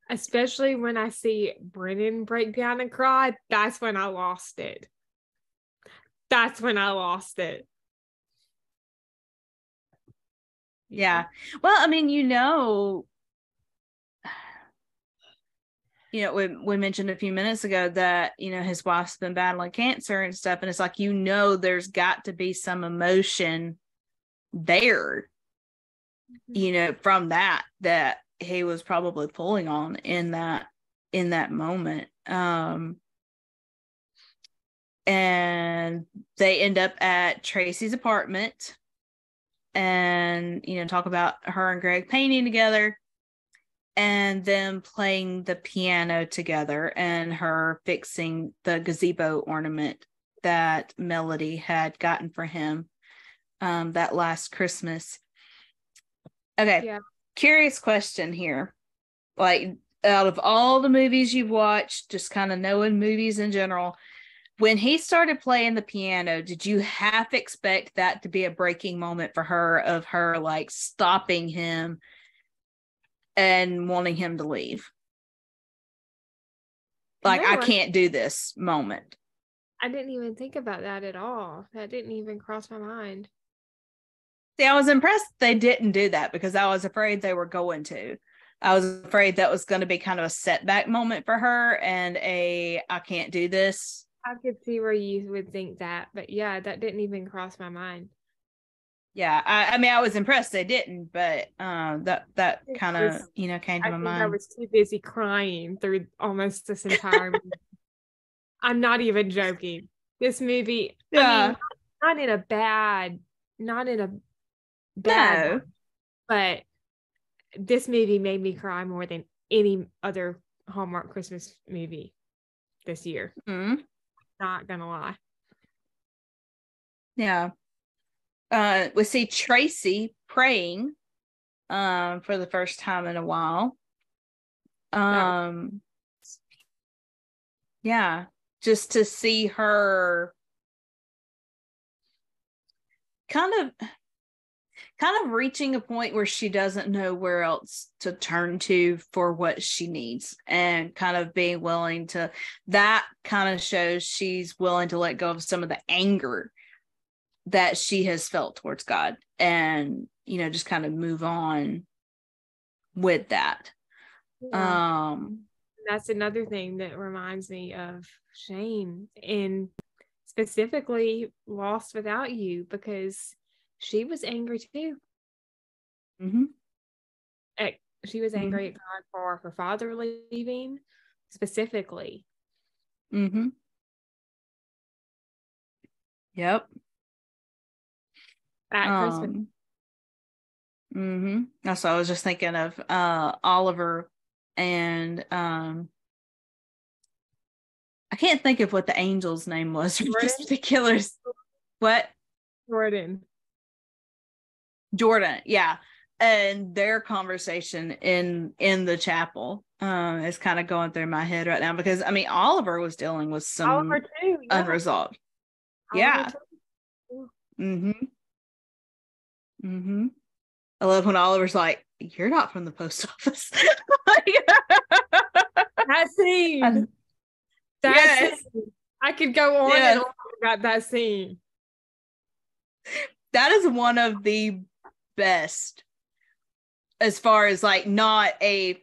Especially when I see Brennan break down and cry, that's when I lost it. Yeah. Well, I mean, we mentioned a few minutes ago that, his wife's been battling cancer and stuff. And it's like, there's got to be some emotion there, from that he was probably pulling on in that moment. And they end up at Tracy's apartment and, talk about her and Greg painting together and them playing the piano together and her fixing the gazebo ornament that Melody had gotten for him that last Christmas. Okay. Yeah. Curious question here. Like, out of all the movies you've watched, just kind of knowing movies in general, when he started playing the piano, did you half expect that to be a breaking moment for her, of her like stopping him and wanting him to leave? Like, no, I can't do this moment. I didn't even think about that at all. That didn't even cross my mind. See, I was impressed they didn't do that, because I was afraid they were going to. I was afraid that was going to be kind of a setback moment for her and I can't do this. I could see where you would think that, but yeah, that didn't even cross my mind. Yeah, I mean, I was impressed they didn't, but that kind of, came to my mind. I was too busy crying through almost this entire movie. I'm not even joking. This movie, I mean, not in a bad no. But this movie made me cry more than any other Hallmark Christmas movie this year. Mm-hmm. Not gonna lie. Yeah. We see Tracy praying for the first time in a while. Yeah, just to see her kind of reaching a point where she doesn't know where else to turn to for what she needs, and kind of being willing to, that kind of shows she's willing to let go of some of the anger that she has felt towards God, and just kind of move on with that. Yeah. That's another thing that reminds me of Shane, and specifically Lost Without You, because she was angry too. Mm-hmm. She was angry at God for her father leaving, specifically. Mm-hmm. Yep. At Christmas. Mm-hmm. That's what I was just thinking of. Oliver and I can't think of what the angel's name was for this particular. What? Jordan, yeah. And their conversation in the chapel is kind of going through my head right now, because I mean, Oliver was dealing with some unresolved. Yeah. Mm-hmm. Mm-hmm. I love when Oliver's like, "You're not from the post office." That scene. Yes. Scene. I could go on and on about that scene. That is one of the best, as far as like not a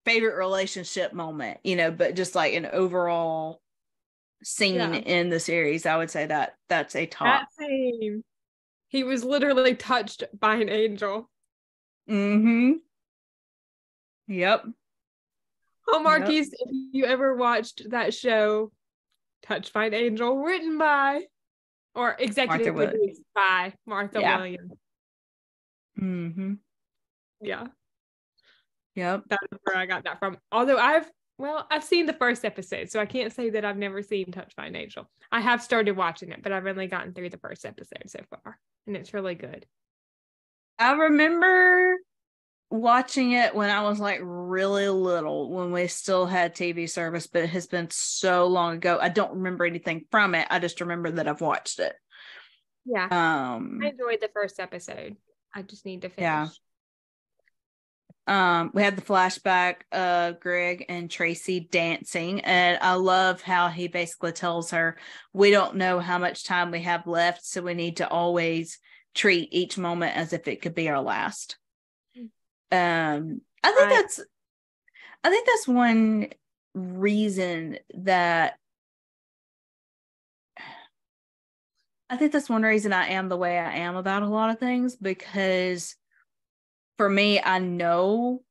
favorite relationship moment, but just like an overall scene in the series. I would say that that's a top. That scene. He was literally touched by an angel. Mm-hmm. Yep. Hallmarkies, if you ever watched that show, Touched by an Angel, written by or executive produced by Martha Williams. Mm-hmm. Yeah. Yep. That's where I got that from. Although I've seen the first episode, so I can't say that I've never seen Touched by an Angel. I have started watching it, but I've only gotten through the first episode so far, and it's really good. I remember watching it when I was like really little, when we still had TV service, but it has been so long ago. I don't remember anything from it. I just remember that I've watched it. Yeah. I enjoyed the first episode. I just need to finish. Yeah. We had the flashback of Greg and Tracy dancing, and I love how he basically tells her, we don't know how much time we have left, so we need to always treat each moment as if it could be our last. I think that's one reason that I am the way I am about a lot of things, because for me, I know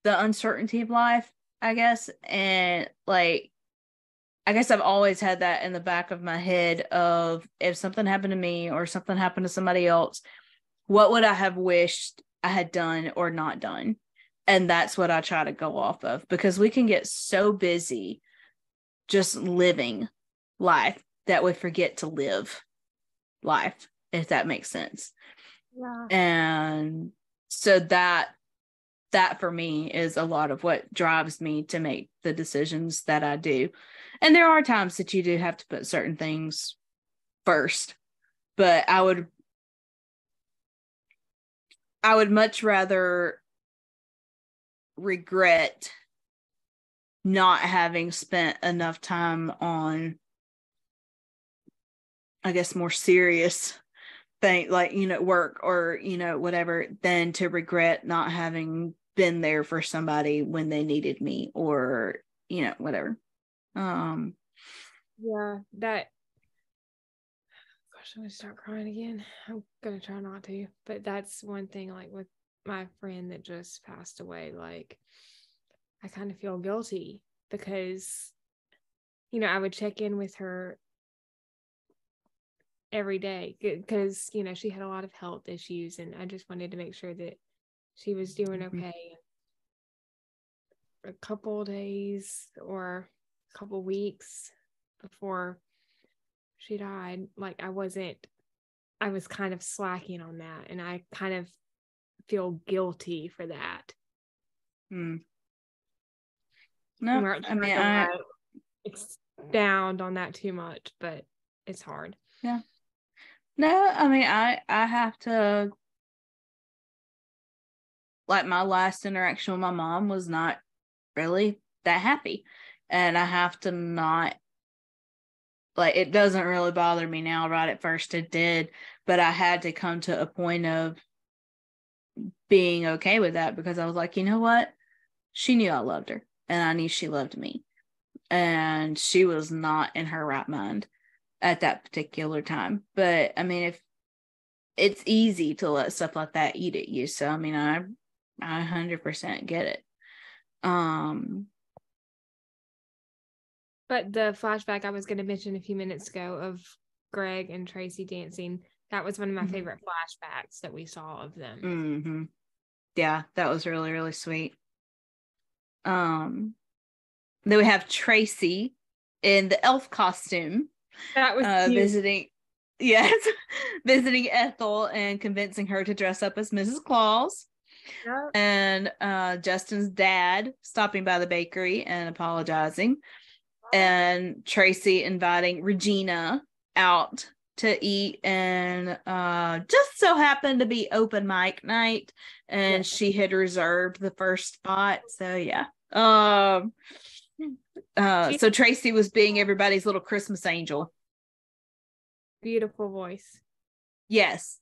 the uncertainty of life, I guess. And like, I guess I've always had that in the back of my head of, if something happened to me or something happened to somebody else, what would I have wished I had done or not done? And that's what I try to go off of, because we can get so busy just living life that we forget to live life, if that makes sense. Yeah. And so that for me is a lot of what drives me to make the decisions that I do. And there are times that you do have to put certain things first, but I would much rather regret not having spent enough time on, I guess, more serious thing, like, work or, whatever, than to regret not having been there for somebody when they needed me, or, whatever. Yeah, that, gosh, I'm gonna start crying again. I'm gonna try not to, but that's one thing, like with my friend that just passed away, like I kind of feel guilty because, I would check in with her every day because, she had a lot of health issues, and I just wanted to make sure that she was doing okay. A couple days or a couple weeks before she died, like I was kind of slacking on that, and I kind of feel guilty for that. No, I mean, I expound on that too much, but it's hard. Yeah. No, I mean, I have to, like, my last interaction with my mom was not really that happy. And I have to not, like, it doesn't really bother me now. Right at first it did, but I had to come to a point of being okay with that, because I was like, you know what? She knew I loved her, and I knew she loved me. And she was not in her right mind at that particular time. But I mean, if it's easy to let stuff like that eat at you. So I mean, I 100% get it. But the flashback I was going to mention a few minutes ago of Greg and Tracy dancing, that was one of my favorite flashbacks that we saw of them. Mm-hmm. Yeah, that was really, really sweet. Then we have Tracy in the elf costume. That was cute. visiting Ethel and convincing her to dress up as Mrs. Claus. Yep. And Justin's dad stopping by the bakery and apologizing. And Tracy inviting Regina out to eat, and just so happened to be open mic night, and she had reserved the first spot. So yeah. So Tracy was being everybody's little Christmas angel. Beautiful voice. Yes,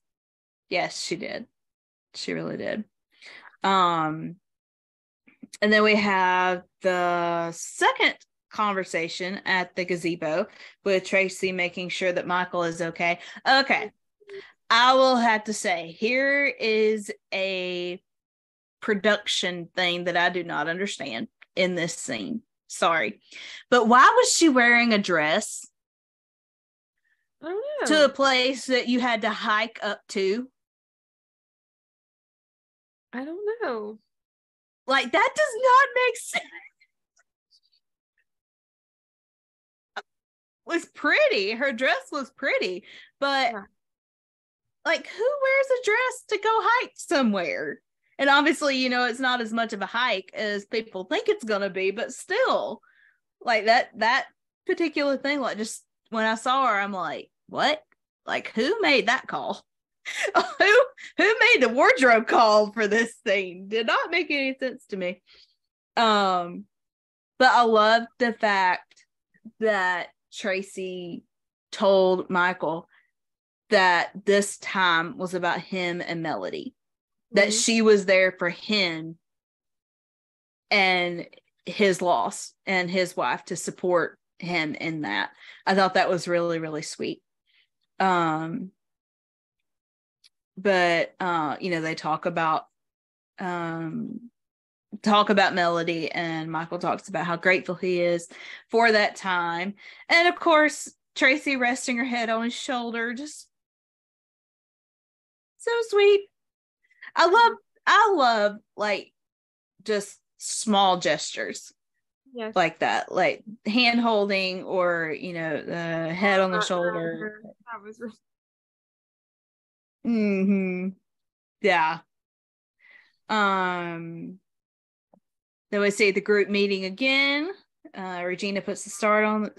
she did. She really did. And then we have the second conversation at the gazebo with Tracy making sure that Michael is okay. Okay. I will have to say, here is a production thing that I do not understand in this scene. Sorry. But why was she wearing a dress to a place that you had to hike up to? I don't know. Like, that does not make sense. Was pretty. Her dress was pretty, but like, who wears a dress to go hike somewhere? And obviously, it's not as much of a hike as people think it's gonna be, but still, like that particular thing, like, just when I saw her, I'm like, what? Like, who made that call? who made the wardrobe call for this thing? Did not make any sense to me. But I love the fact that Tracy told Michael that this time was about him and Melody, that she was there for him and his loss and his wife, to support him in that. I thought that was really, really sweet. But they talk about Melody, and Michael talks about how grateful he is for that time. And of course, Tracy resting her head on his shoulder, just so sweet. I love like just small gestures. Yes. Like that, like hand holding, or the head on the shoulder. That was really... Yeah. Then we see the group meeting again. Regina puts the star on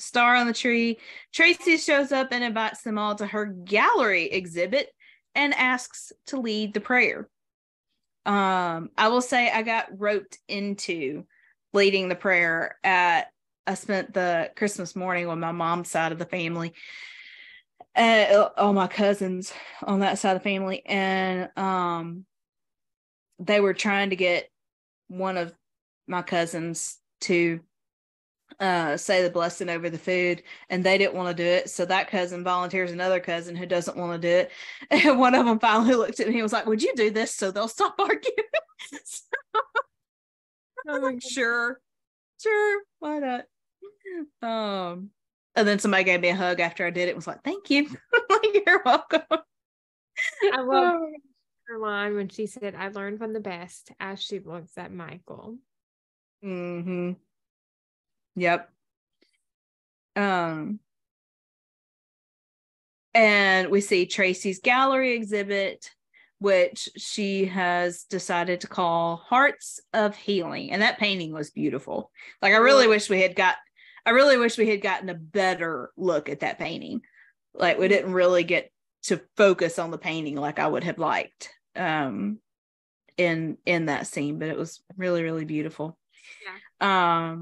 the tree. Tracy shows up and invites them all to her gallery exhibit and asks to lead the prayer. I will say I got roped into leading the prayer I spent the Christmas morning with my mom's side of the family, all my cousins on that side of the family, and they were trying to get one of my cousins to say the blessing over the food, and they didn't want to do it, so that cousin volunteers another cousin who doesn't want to do it, and one of them finally looked at me and was like, would you do this so they'll stop arguing? I'm like, sure, why not? And then somebody gave me a hug after I did it and was like, thank you. Like, you're welcome. I love her line when she said, I learned from the best, as she looks at Michael. Yep. And we see Tracy's gallery exhibit, which she has decided to call Hearts of Healing. And that painting was beautiful. Like, I really wish we had gotten a better look at that painting. Like, we didn't really get to focus on the painting like I would have liked in that scene, but it was really, really beautiful. Yeah.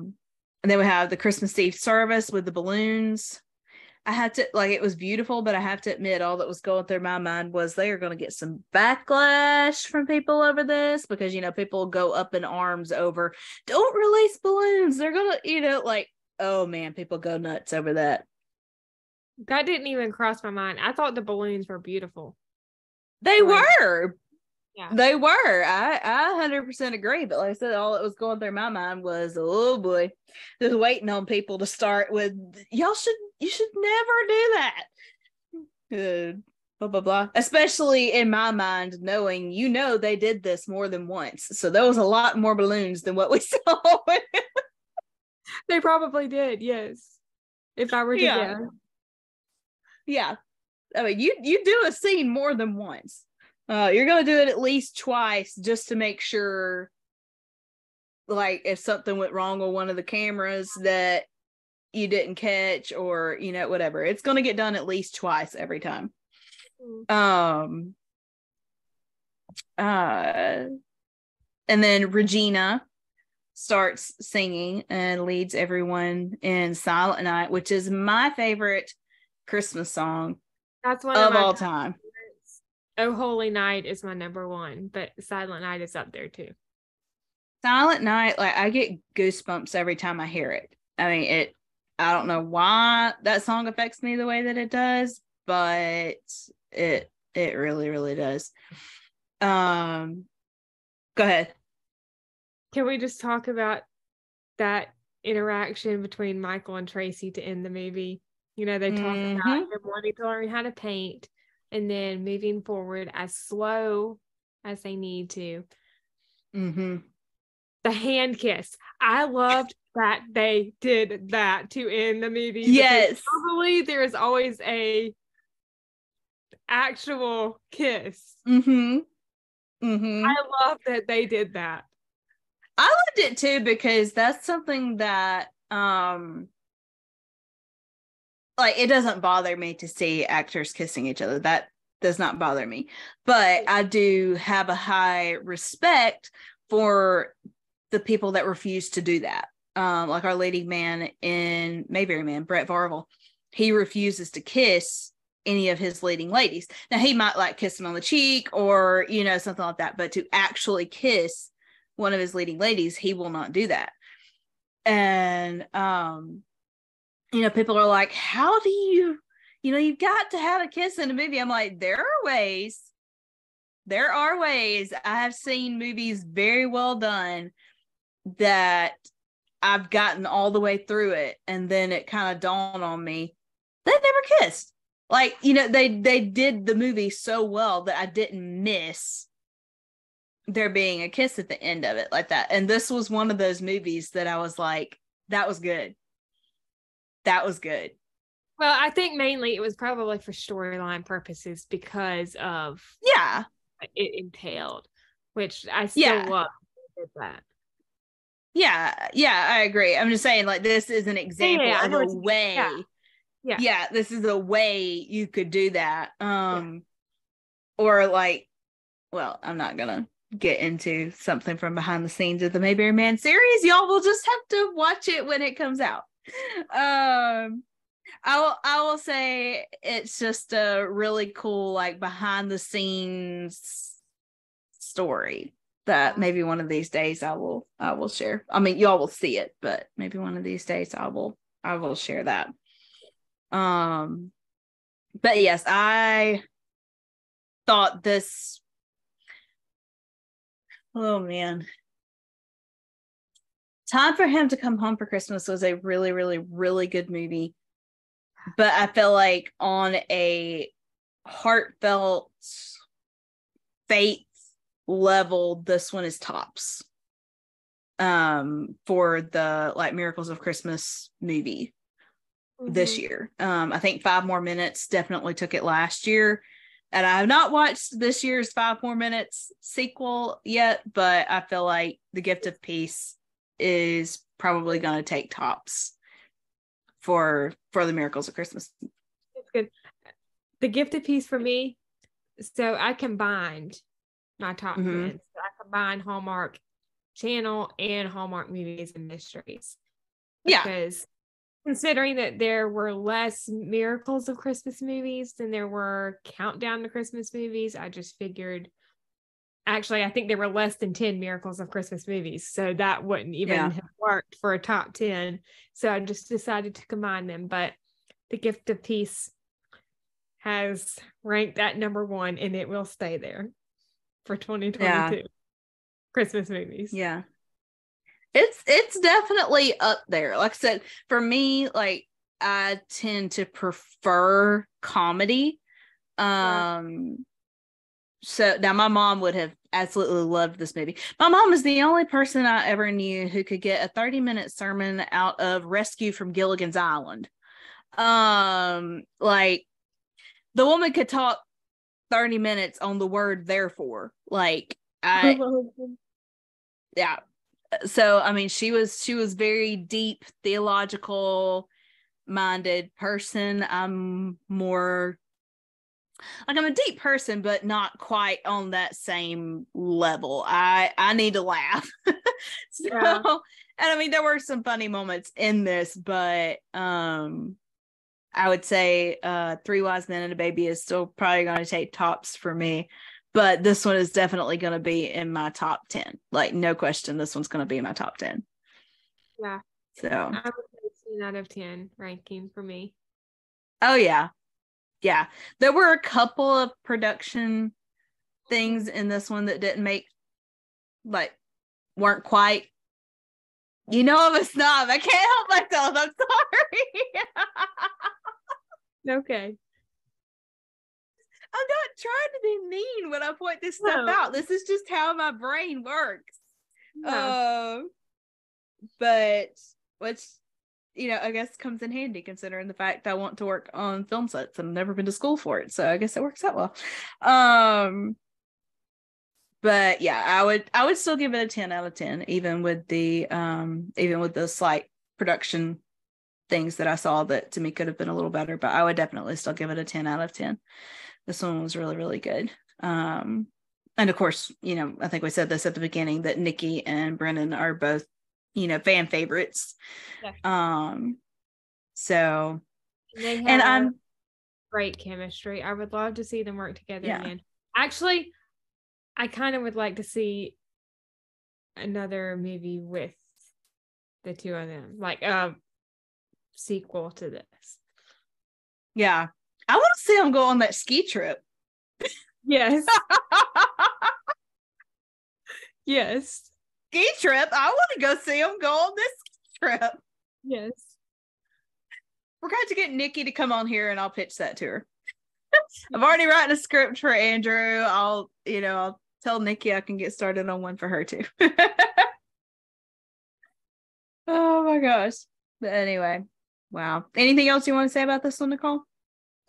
And then we have the Christmas Eve service with the balloons. I had to, like, it was beautiful, but I have to admit, all that was going through my mind was they are going to get some backlash from people over this, because, people go up in arms over, don't release balloons. They're going to, like, oh man, people go nuts over that. That didn't even cross my mind. I thought the balloons were beautiful. They were. Yeah. They were. I 100% agree. But like I said, all that was going through my mind was, oh boy, just waiting on people to start with, you should never do that. Blah, blah, blah. Especially in my mind, knowing, they did this more than once. So there was a lot more balloons than what we saw. They probably did, yes. If I were to guess. Yeah. I mean, you do a scene more than once. You're going to do it at least twice, just to make sure, like, if something went wrong with one of the cameras that you didn't catch, or, whatever. It's going to get done at least twice every time. And then Regina starts singing and leads everyone in Silent Night, which is my favorite Christmas song. That's one of all time. Oh Holy Night is my number one, but Silent Night is up there too. Silent Night, like, I get goosebumps every time I hear it. I mean, I don't know why that song affects me the way that it does, but it really, really does. Go ahead. Can we just talk about that interaction between Michael and Tracy to end the movie? They talk about them wanting to learn how to paint, and then moving forward as slow as they need to. The hand kiss. I loved that they did that to end the movie. Yes. Probably there is always a actual kiss. Mm-hmm. Mm-hmm. I love that they did that. I loved it too, because that's something that like, it doesn't bother me to see actors kissing each other. That does not bother me. But I do have a high respect for the people that refuse to do that. Like our leading man in Mayberry Man, Brett Varvel, he refuses to kiss any of his leading ladies. Now, he might like kiss them on the cheek or, you know, something like that, but to actually kiss one of his leading ladies, he will not do that. And you know, people are like, how do you, you know, you've got to have a kiss in a movie. I'm like, there are ways. There are ways. I have seen movies very well done that I've gotten all the way through it, and then it kind of dawned on me they never kissed. Like, you know, they did the movie so well that I didn't miss there being a kiss at the end of it like that. And this was one of those movies that I was like, that was good. That was good. Well, I think mainly it was probably for storyline purposes because of Yeah. it entailed, which I still love that. Yeah, I agree. I'm just saying, like, this is an example of a way. Yeah, this is a way you could do that. Or like, well, I'm not gonna get into something from behind the scenes of the Mayberry Man series. Y'all will just have to watch it when it comes out. I will say it's just a really cool, like, behind the scenes story that maybe one of these days I will share. I mean, y'all will see it, but maybe one of these days I will share that. But yes, I thought this, oh man, Time for Him to Come Home for Christmas was a really, really, really good movie. But I feel like on a heartfelt faith level, this one is tops for the like Miracles of Christmas movie this year. I think 5 More Minutes definitely took it last year. And I have not watched this year's 5 More Minutes sequel yet, but I feel like The Gift of Peace is probably going to take tops for the Miracles of Christmas. It's good. The Gift of Peace for me. So I combined my top 10. So I combined Hallmark Channel and Hallmark Movies and Mysteries. Because considering that there were less Miracles of Christmas movies than there were Countdown to Christmas movies, I just figured, actually, I think there were less than 10 Miracles of Christmas movies. So that wouldn't even have worked for a top 10. So I just decided to combine them. But The Gift of Peace has ranked at number 1, and it will stay there for 2022 Christmas movies. Yeah. It's definitely up there. Like I said, for me, like, I tend to prefer comedy. So now my mom would have absolutely loved this movie. My mom is the only person I ever knew who could get a 30-minute sermon out of Rescue from Gilligan's Island. Like, the woman could talk 30 minutes on the word therefore. Like, yeah. So I mean, she was very deep, theological minded person. I'm more like, I'm a deep person, but not quite on that same level. I need to laugh. And I mean, there were some funny moments in this, but I would say 3 Wise Men and a Baby is still probably going to take tops for me. But this one is definitely going to be in my top 10. Like, no question, this one's going to be in my top 10. Yeah. So I would say 10 out of 10 ranking for me. Oh, yeah. Yeah. There were a couple of production things in this one that didn't make, like, weren't quite, you know, I'm a snob. I can't help myself. I'm sorry. Okay. I'm not trying to be mean when I point this stuff out. This is just how my brain works. But I guess comes in handy considering the fact I want to work on film sets and I've never been to school for it. So I guess it works out well. But yeah, I would still give it a 10 out of 10, even with the slight production things that I saw that to me could have been a little better, but I would definitely still give it a 10 out of 10. This one was really, really good. And of course, I think we said this at the beginning that Nikki and Brennan are both, fan favorites. Yeah. So they have and I'm great chemistry. I would love to see them work together Yeah. again. Actually, I kind of would like to see another movie with the two of them, like a sequel to this. Yeah. I want to see them go on that ski trip. Yes. Yes. Ski trip. I want to go see them go on this ski trip. Yes. We're going to get Nikki to come on here and I'll pitch that to her. I've already written a script for Andrew. I'll tell Nikki I can get started on one for her too. Oh my gosh. But anyway, wow. Anything else you want to say about this one, Nicole?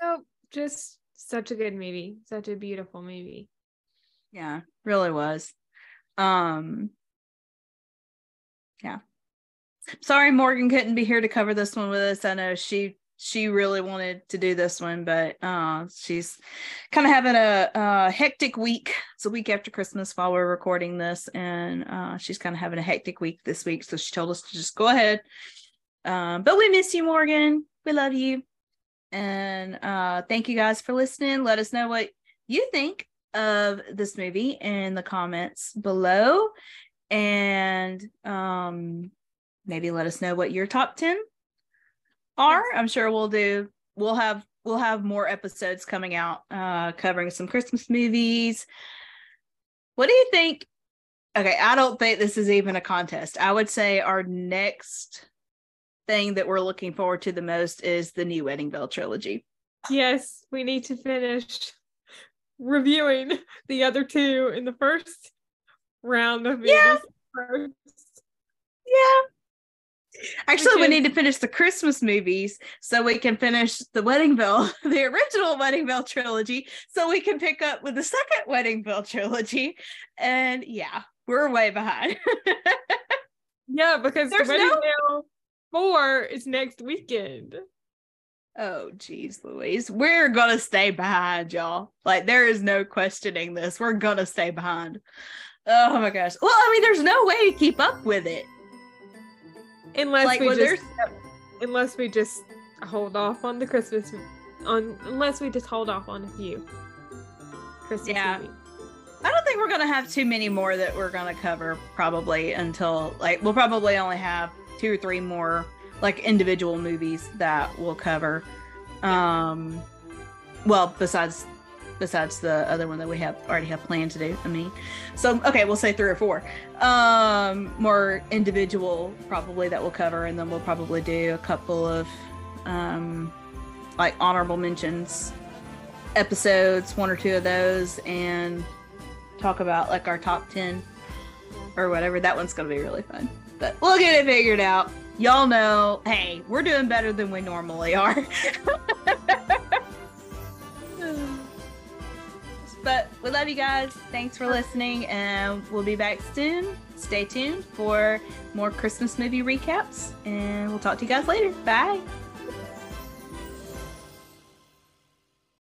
Oh, just such a good movie. Such a beautiful movie. Yeah, really was. Yeah. Sorry Morgan couldn't be here to cover this one with us. I know she really wanted to do this one, but she's kind of having a hectic week. It's a week after Christmas while we're recording this, and she's kind of having a hectic week this week, so she told us to just go ahead. But we miss you, Morgan. We love you, and thank you guys for listening. Let us know what you think of this movie in the comments below, and maybe let us know what your top 10 are. I'm sure we'll have more episodes coming out covering some Christmas movies. What do you think? Okay, I don't think this is even a contest. I would say our next thing that we're looking forward to the most is the new Wedding Bell trilogy. Yes, we need to finish reviewing the other two in the first round of movies. Yeah. Actually, we need to finish the Christmas movies so we can finish the Wedding Bell, the original Wedding Bell trilogy, so we can pick up with the second Wedding Bell trilogy. And yeah, we're way behind. Yeah, because the Wedding Bell 4 is next weekend. Oh, geez, Louise. We're going to stay behind, y'all. Like, there is no questioning this. We're going to stay behind. Oh, my gosh. Well, I mean, there's no way to keep up with it. Unless we just hold off on the Christmas unless we just hold off on a few Christmas movies. I don't think we're gonna have too many more that we're gonna cover probably until we'll probably only have 2 or 3 more individual movies that we'll cover. Well, besides the other one that we already have planned to do. I mean, so okay, we'll say 3 or 4 more individual probably that we'll cover, and then we'll probably do a couple of honorable mentions episodes, 1 or 2 of those, and talk about our top 10 or whatever. That one's gonna be really fun, but we'll get it figured out. Y'all know, hey, we're doing better than we normally are. But we love you guys. Thanks for listening, and we'll be back soon. Stay tuned for more Christmas movie recaps, and we'll talk to you guys later. Bye.